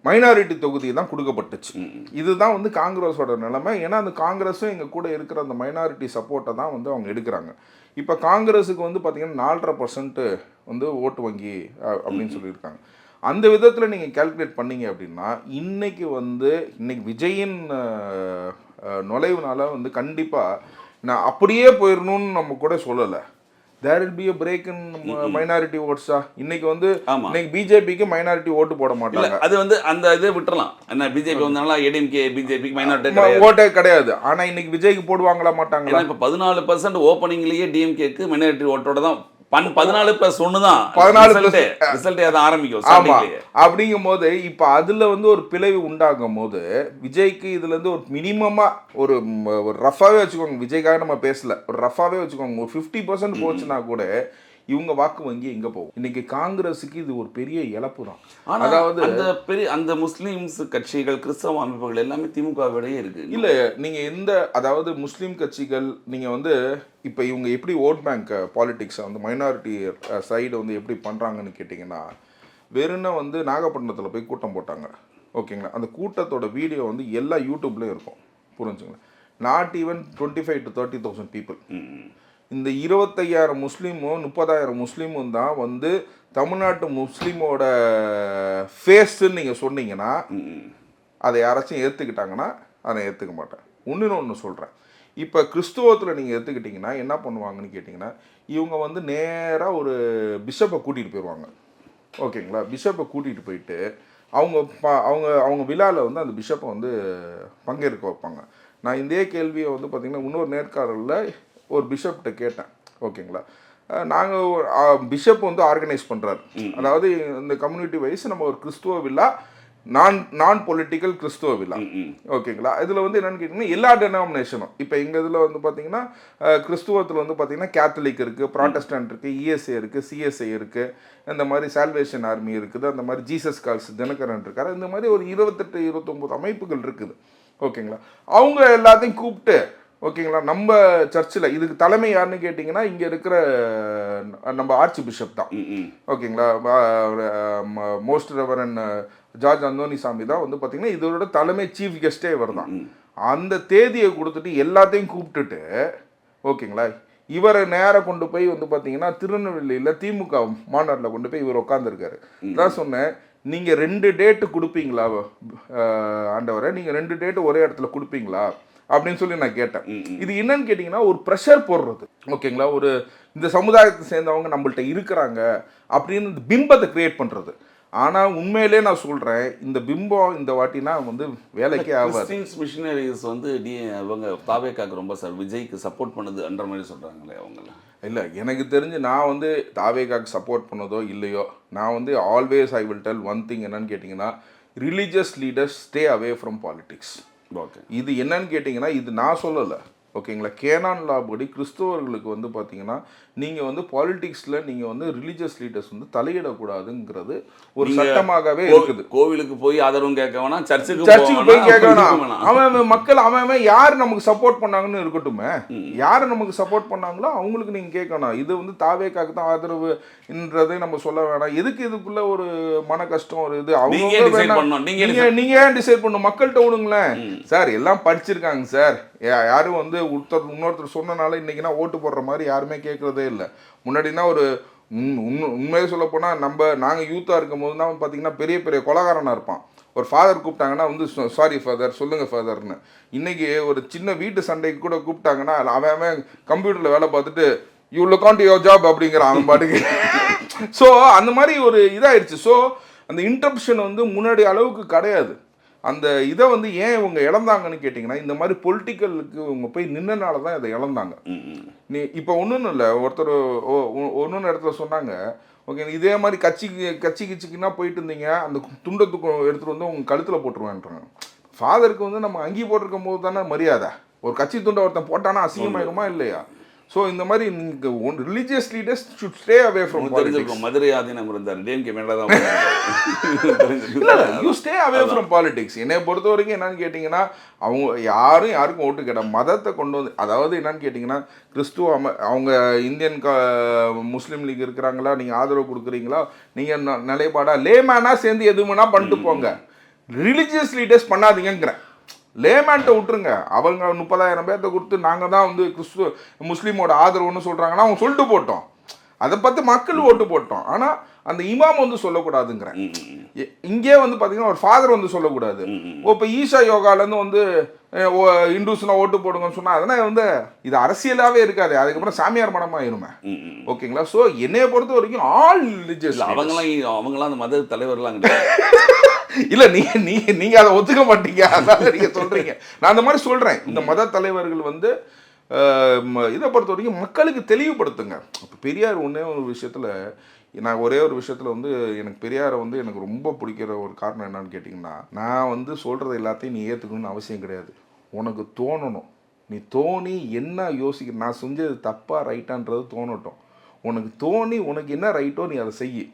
மைனாரிட்டி தொகுதி தான் கொடுக்கப்பட்டுச்சு. இதுதான் வந்து காங்கிரஸோட நிலைமை. ஏன்னா அந்த காங்கிரஸும் எங்கள் கூட இருக்கிற அந்த மைனாரிட்டி சப்போர்ட்டை தான் வந்து அவங்க எடுக்கிறாங்க. இப்போ காங்கிரஸுக்கு வந்து பார்த்தீங்கன்னா 4.5% வந்து ஓட்டு வங்கி அப்படின்னு சொல்லியிருக்காங்க. அந்த விதத்தில் நீங்கள் கால்குலேட் பண்ணீங்க அப்படின்னா இன்னைக்கு விஜயின் நுழைவுனால வந்து கண்டிப்பாக நான் அப்படியே போயிடணும்னு நம்ம கூட சொல்லலை. there will be a break in minority votes. இன்னைக்கு வந்து இன்னைக்கு பிஜேபிக்கு மைனாரிட்டி ஓட்டு போட மாட்டாங்க. அது வந்து அந்த இதை விட்டுறலாம். என்ன பிஜேபி வந்தாலும் ஏடிஎம்கே பிஜேபிக்கு மைனாரிட்டி ஓட்டே கிடையாது. ஆனா இன்னைக்கு விஜய்க்கு போடுவாங்களா மாட்டாங்களா? இப்போ 14% ஓப்பனிங்லேயே டிஎம்கேக்கு மைனாரிட்டி ஓட்டோட தான் 14+1 தான் 14 ஆரம்பிக்கும். அப்படிங்கும் போது இப்ப அதுல வந்து ஒரு பிளவு உண்டாகும் போது விஜய்க்கு இதுல இருந்து ஒரு மினிமமா ஒரு ரஃபாவே வச்சுக்கோங்க, விஜய்க்காக நம்ம பேசல, ஒரு ரஃபாவே வச்சுக்கோங்க, ஒரு 50% போச்சுன்னா கூட இவங்க வாக்கு வங்கி எங்க போகும்? இன்னைக்கு காங்கிரஸுக்கு இது ஒரு பெரிய இழப்பு தான். அதாவது அந்த முஸ்லிம்ஸ் கட்சிகள் கிறிஸ்தவ அமைப்புகள் எல்லாமே திமுகவிடையே இருக்கு. இல்ல நீங்க அதாவது முஸ்லீம் கட்சிகள் நீங்க வந்து இப்ப இவங்க எப்படி ஓட் பேங்க் பாலிடிக்ஸை வந்து மைனாரிட்டி சைடு வந்து எப்படி பண்றாங்கன்னு கேட்டிங்கன்னா, வெறும்னா வந்து நாகப்பட்டினத்தில் போய் கூட்டம் போட்டாங்க. ஓகேங்களா, அந்த கூட்டத்தோட வீடியோ வந்து எல்லா யூடியூப்லயும் இருக்கும். புரிஞ்சுங்களா, நாட் ஈவன் 25,000 to 30,000 பீப்புள். இந்த 25,000 முஸ்லீமும் 30,000 முஸ்லீமும் தான் வந்து தமிழ்நாட்டு முஸ்லீமோட ஃபேஸ்ன்னு நீங்கள் சொன்னீங்கன்னா அதை யாராச்சும் ஏற்றுக்கிட்டாங்கன்னா அதை ஏற்றுக்க மாட்டேன். ஒன்று சொல்கிறேன், இப்போ கிறிஸ்துவத்தில் நீங்கள் எடுத்துக்கிட்டிங்கன்னா என்ன பண்ணுவாங்கன்னு கேட்டிங்கன்னா, இவங்க வந்து நேராக ஒரு பிஷப்பை கூட்டிகிட்டு போயிடுவாங்க. ஓகேங்களா, பிஷப்பை கூட்டிகிட்டு போயிட்டு அவங்க விழாவில் வந்து அந்த பிஷப்பை வந்து பங்கேற்க வைப்பாங்க. நான் இதே கேள்வியை வந்து பார்த்திங்கன்னா இன்னொரு நேர்காணலில் ஒரு பிஷப்கிட்ட கேட்டேன். ஓகேங்களா, நாங்கள் பிஷப் வந்து ஆர்கனைஸ் பண்ணுறாரு, அதாவது இந்த கம்யூனிட்டி வைஸ் நம்ம ஒரு கிறிஸ்துவ விழா நான் பொலிட்டிக்கல் கிறிஸ்துவ விழா. ஓகேங்களா? இதில் வந்து என்னென்னு கேட்டிங்கன்னா எல்லா டெனாமினேஷனும் இப்போ எங்கள் இதில் வந்து பார்த்தீங்கன்னா கிறிஸ்துவத்தில் வந்து பார்த்தீங்கன்னா கேத்தலிக் இருக்குது, ப்ராட்டஸ்டன்ட் இருக்குது, இஎஸ்ஐ இருக்குது, சிஎஸ்ஐ இருக்குது, இந்த மாதிரி சால்வேஷன் ஆர்மி இருக்குது, அந்த மாதிரி ஜீசஸ் கால்ஸ் தினகரன் இருக்காரு, இந்த மாதிரி ஒரு 28-29 அமைப்புகள் இருக்குது. ஓகேங்களா? அவங்க எல்லாத்தையும் கூப்பிட்டு ஓகேங்களா நம்ம சர்ச்சில் இதுக்கு தலைமை யாருன்னு கேட்டிங்கன்னா இங்கே இருக்கிற நம்ம ஆர்ச்சி பிஷப் தான். ஓகேங்களா? மோஸ்ட் ரெவரன் ஜார்ஜ் அந்தோனி சாமி தான் வந்து பார்த்தீங்கன்னா இதோட தலைமை சீஃப் கெஸ்டே இவர் தான். அந்த தேதியை கொடுத்துட்டு எல்லாத்தையும் கூப்பிட்டுட்டு ஓகேங்களா இவரை நேராக கொண்டு போய் வந்து பார்த்தீங்கன்னா திருநெல்வேலியில் திமுக மாநாட்டில் கொண்டு போய் இவர் உட்காந்துருக்காரு. தான் சொன்னேன், நீங்கள் 2 டேட்டு கொடுப்பீங்களா ஆண்டவரை, நீங்கள் 2 டேட்டு ஒரே இடத்துல கொடுப்பீங்களா அப்படின்னு சொல்லி நான் கேட்டேன். இது என்னன்னு கேட்டிங்கன்னா ஒரு ப்ரெஷர் போடுறது. ஓகேங்களா? ஒரு இந்த சமுதாயத்தை சேர்ந்தவங்க நம்மள்ட்ட இருக்கிறாங்க அப்படின்னு பிம்பத்தை கிரியேட் பண்ணுறது. ஆனால் உண்மையிலே நான் சொல்கிறேன், இந்த பிம்பம் இந்த வாட்டினா வந்து வேலைக்கே ஆகாது. கிறிஸ்டியன்ஸ் மிஷினரிஸ் வந்து அவங்க தாவேக்காக்கு ரொம்ப விஜய்க்கு சப்போர்ட் பண்ணுதுன்ற மாதிரி சொல்கிறாங்களே அவங்களாம். இல்லை, எனக்கு தெரிஞ்சு நான் வந்து தாவேக்காக்கு சப்போர்ட் பண்ணதோ இல்லையோ, நான் வந்து always I will tell one thing என்னன்னு கேட்டிங்கன்னா, religious leaders stay away from politics. Okay, இது என்னன்னு கேட்டிங்கன்னா இது நான் சொல்லலை. ஓகேங்களா? கேனான் லா படி கிறிஸ்தவர்களுக்கு வந்து பார்த்தீங்கன்னா நீங்கள் வந்து பாலிடிக்ஸில் நீங்கள் வந்து ரிலீஜியஸ் லீடர்ஸ் வந்து தலையிடக்கூடாதுங்கிறது ஒரு சட்டமாகவே இருக்குது. கோவிலுக்கு போய் ஆதரவும் கேட்க வேணாம், சர்ச்சுக்கு போய் கேட்க வேணாம். அவன் மக்கள் அவன் யார் நமக்கு சப்போர்ட் பண்ணாங்கன்னு இருக்கட்டுமே, யார் நமக்கு சப்போர்ட் பண்ணாங்களோ அவங்களுக்கு நீங்கள் கேட்கணும். இது வந்து தாவேக்காக்கு தான் ஆதரவுன்றதை நம்ம சொல்ல வேணாம். எதுக்கு இதுக்குள்ள ஒரு மன கஷ்டம் ஒரு இது அவங்க நீங்க ஏன் டிசைட் பண்ணும்? மக்கள்கிட்ட விடுங்களேன் சார், எல்லாம் படிச்சிருக்காங்க சார், யாரும் வந்து இன்னொருத்தர் சொன்னனால இன்னைக்குனா ஓட்டு போடுற மாதிரி யாருமே கேட்கறதே இல்லை. முன்னாடினா ஒரு உண்மையை சொல்ல போனால் நாங்கள் யூத்தாக இருக்கும் போது தான் பார்த்தீங்கன்னா பெரிய பெரிய கொலகாரனாக இருப்பான். ஒரு ஃபாதர் கூப்பிட்டாங்கன்னா வந்து சாரி ஃபாதர் சொல்லுங்கள் ஃபாதர்னு. இன்றைக்கி ஒரு சின்ன வீட்டு சண்டைக்கு கூட கூப்பிட்டாங்கன்னா அவன் கம்ப்யூட்டரில் வேலை பார்த்துட்டு you look on to your job அப்படிங்கிற அவன் பாட்டுக்கு. ஸோ அந்த மாதிரி ஒரு இதாகிடுச்சு. ஸோ அந்த இன்டரப்ஷன் வந்து முன்னாடி அளவுக்கு கிடையாது. அந்த இதை வந்து ஏன் இவங்க இழந்தாங்கன்னு கேட்டிங்கன்னா இந்த மாதிரி பொலிட்டிக்கலுக்கு இவங்க போய் நின்னனால தான் இதை இழந்தாங்க. நீ இப்போ ஒன்றும் இல்லை, ஒருத்தர் ஒன்று இடத்துல சொன்னாங்க, ஓகே இதே மாதிரி கட்சிக்குன்னா போயிட்டு இருந்தீங்க, அந்த துண்டத்துக்கு எடுத்துகிட்டு வந்து உங்கள் கழுத்தில் போட்டுருவேன்றாங்க. ஃபாதருக்கு வந்து நம்ம அங்கி போட்டிருக்கும் போது தானே மரியாதை. ஒரு கட்சி துண்டை ஒருத்தன் போட்டானா அசிங்கமாயிருமா இல்லையா? ஸோ இந்த மாதிரி நீங்கள் religious leaders should stay away from politics. Madurai Adheenam இருந்தார், டிஎம்கே மேலே தான் you stay away from politics. என்னை பொறுத்த வரைக்கும் என்னன்னு கேட்டிங்கன்னா அவங்க யாருக்கும் ஓட்டு கேட்ட மதத்தை கொண்டு வந்து, அதாவது என்னன்னு கேட்டிங்கன்னா கிறிஸ்துவ அவங்க இந்தியன் முஸ்லீம் லீக் இருக்கிறாங்களா, நீங்கள் ஆதரவு கொடுக்குறீங்களா, நீங்கள் நிலைப்பாடாக லேமேனாக சேர்ந்து எதுவுமே பண்ணிட்டு போங்க, ரிலீஜியஸ் லீடர்ஸ் பண்ணாதீங்கிறேன். லேமேன்ட்ட விட்டுருங்க. அவங்க 30,000 பேர்த்த கொடுத்து நாங்கள் தான் வந்து முஸ்லீமோட ஆதரவுன்னு சொல்கிறாங்கன்னா அவங்க சொல்லிட்டு போட்டோம், அதை பார்த்து மக்கள் ஓட்டு போட்டோம். ஆனால் அந்த இமாம் வந்து சொல்லக்கூடாதுங்கிறேன். இங்கே வந்து பார்த்தீங்கன்னா ஒரு ஃபாதர் வந்து சொல்லக்கூடாது. இப்போ ஈஷா யோகாலேருந்து வந்து இந்துஸ்லாம் ஓட்டு போடுங்கன்னு சொன்னால் அதனால் வந்து இது அரசியலாகவே இருக்காது, அதுக்கப்புறம் சாமியார் மடமாக இருமே. ஓகேங்களா? ஸோ என்னைய பொறுத்த வரைக்கும் ஆல் ரிலிஜியஸ் அவங்களாம் அந்த மத தலைவர்லாம் கிடையாது. இல்லை நீங்கள் அதை ஒத்துக்க மாட்டீங்க, அதனால நீங்கள் சொல்கிறீங்க. நான் அந்த மாதிரி சொல்கிறேன். இந்த மத தலைவர்கள் வந்து இதை பொறுத்த வரைக்கும் மக்களுக்கு தெளிவுபடுத்துங்க. இப்போ பெரியார் ஒரு விஷயத்தில் நான் ஒரே ஒரு விஷயத்தில் வந்து எனக்கு பெரியாரை வந்து எனக்கு ரொம்ப பிடிக்கிற ஒரு காரணம் என்னன்னு கேட்டிங்கன்னா, நான் வந்து சொல்கிறது எல்லாத்தையும் நீ ஏற்றுக்கணும்னு அவசியம் கிடையாது. உனக்கு தோணணும், நீ தோணி என்ன யோசிக்கிற, நான் செஞ்சது தப்பாக ரைட்டான்றது தோணட்டும். உனக்கு தோணி உனக்கு என்ன ரைட்டோ நீ அதை செய்யி.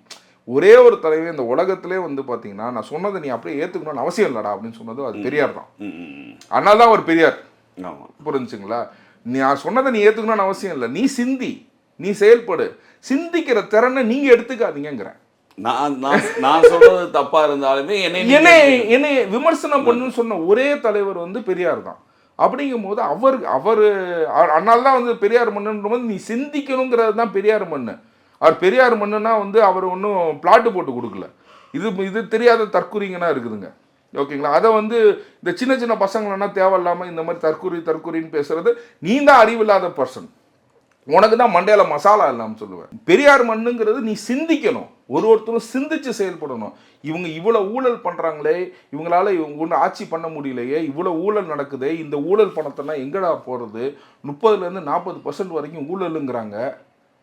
ஒரே ஒரு தலைவர் இந்த உலகத்திலே வந்து பார்த்தீங்கன்னா நான் சொன்னதை நீ அப்படியே ஏற்றுக்கணும்னு அவசியம் இல்லைடா அப்படின்னு சொன்னது அது பெரியார் தான். அதனால தான் ஒரு பெரியார். புரிஞ்சுங்களா? நான் சொன்னதை நீ ஏற்றுக்கணும்னு அவசியம் இல்லை, நீ சிந்தி, நீ செயல்படு, சிந்திக்கிற திறனை நீங்கள் எடுத்துக்காதீங்கிறேன். நான் சொல்றது தப்பா இருந்தாலுமே என்னை விமர்சனம் பண்ணுன்னு சொன்ன ஒரே தலைவர் வந்து பெரியார் தான். அப்படிங்கும் போது அவர் அதனால தான் வந்து பெரியார் மண்ணுன்ற போது நீ சிந்திக்கணுங்கிறது தான் பெரியார் மண்ணு. அவர் பெரியார் மண்ணுன்னா வந்து அவர் ஒன்றும் பிளாட்டு போட்டு கொடுக்கல. இது தெரியாத தற்குறிங்கன்னா இருக்குதுங்க. ஓகேங்களா? அதை வந்து இந்த சின்ன சின்ன பசங்களா தேவையில்லாமல் இந்த மாதிரி தற்குறின்னு பேசுறது, நீ தான் அறிவில்லாத பர்சன், உனக்கு தான் மண்டையில மசாலா இல்லாமல் சொல்லுவேன். பெரியார் மண்ணுங்கிறது நீ சிந்திக்கணும், ஒருத்தரும் சிந்திச்சு செயல்படணும். இவங்க இவ்வளோ ஊழல் பண்ணுறாங்களே, இவங்களால இவங்க ஒன்று ஆட்சி பண்ண முடியலையே, இவ்வளோ ஊழல் நடக்குது, இந்த ஊழல் பணத்தைனா எங்கடா போகிறது, 30% 40% வரைக்கும் ஊழலுங்கிறாங்க.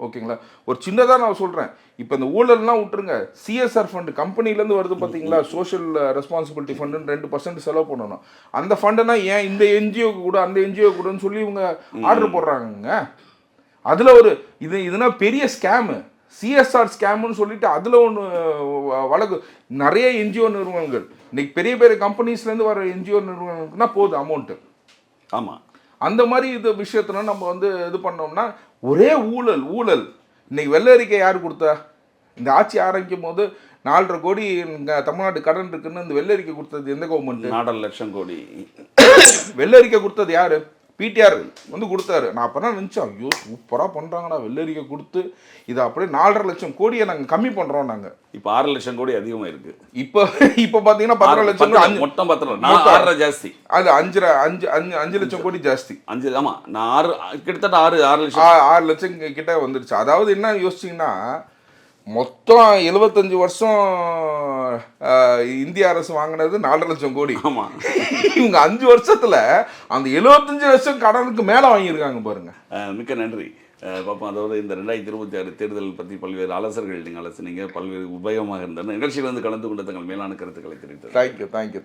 ஓகேங்களா? ஒரு சின்னதாக நான் சொல்கிறேன், இப்போ இந்த ஊழல்லாம் விட்டுருங்க, சிஎஸ்ஆர் ஃபண்டு கம்பெனிலேருந்து வருது பார்த்தீங்களா, சோஷியல் ரெஸ்பான்சிபிலிட்டி ஃபண்டுன்னு 2% செலவு பண்ணணும். அந்த ஃபண்டுனா ஏன் இந்த என்ஜிஓக்கு கூட அந்த என்ஜிஓ கூடன்னு சொல்லி இவங்க ஆர்டர் போடுறாங்கங்க. அதில் ஒரு இதுனா பெரிய ஸ்கேமு, சிஎஸ்ஆர் ஸ்கேம்னு சொல்லிட்டு அதில் ஒன்று வழக்கு. நிறைய என்ஜிஓ நிறுவனங்கள் இன்னைக்கு பெரிய பெரிய கம்பெனிஸ்லேருந்து வர என்ஜிஓ நிறுவனங்களுக்குனா போகுது அமௌண்ட்டு. ஆமாம், அந்த அந்த மாதிரி இது விஷயத்துல நம்ம வந்து இது பண்ணோம்னா ஒரே ஊழல் ஊழல். இன்னைக்கு வெள்ளை அறிக்கை யார் கொடுத்தா? இந்த ஆட்சி ஆரம்பிக்கும் போது 4.5 கோடி தமிழ்நாடு கடன் இருக்குன்னு இந்த வெள்ளை அறிக்கை கொடுத்தது எந்த கவர்மெண்ட்? 4.5 லட்சம் கோடி வெள்ளை அறிக்கை கொடுத்தது யாரு? பிடிஆர் வந்து கொடுத்தாரு. நான் அப்போ தான் நினச்சேன், ஐயோ சூப்பராக பண்ணுறாங்கடா, வெள்ளை அறிக்கை கொடுத்து இதை அப்படியே 4.5 லட்சம் கோடியை நாங்கள் கம்மி பண்ணுறோம். நாங்கள் இப்போ 6 லட்சம் கோடி அதிகமாக இருக்கு. இப்போ பார்த்தீங்கன்னா 10 லட்சம் மொத்தம் 10 ஜாஸ்தி. அது 5 லட்சம் கோடி ஜாஸ்தி. 5 ஆமாம், நான் 6 கிட்டத்தட்ட 6 லட்சம் 6 லட்சம் கிட்ட வந்துருச்சு. அதாவது என்ன யோசிச்சிங்கன்னா, மொத்தம் 75 வருஷம் இந்திய அரசு வாங்கினது 4.5 லட்சம் கோடி. ஆமாம், இவங்க 5 வருஷத்துல அந்த 75 லட்சம் கடனுக்கு மேல வாங்கியிருக்காங்க பாருங்க. மிக்க நன்றி பாப்பா. அதாவது இந்த 2026 தேர்தல் பற்றி பல்வேறு அலசல்கள் நீங்கள் அலசினீங்க, பல்வேறு உபயோகமாக இருந்தது. நிகழ்ச்சியில் வந்து கலந்து கொண்ட தங்கள் மேலான கருத்துக்களை தெரிவித்தது. தேங்க்யூ.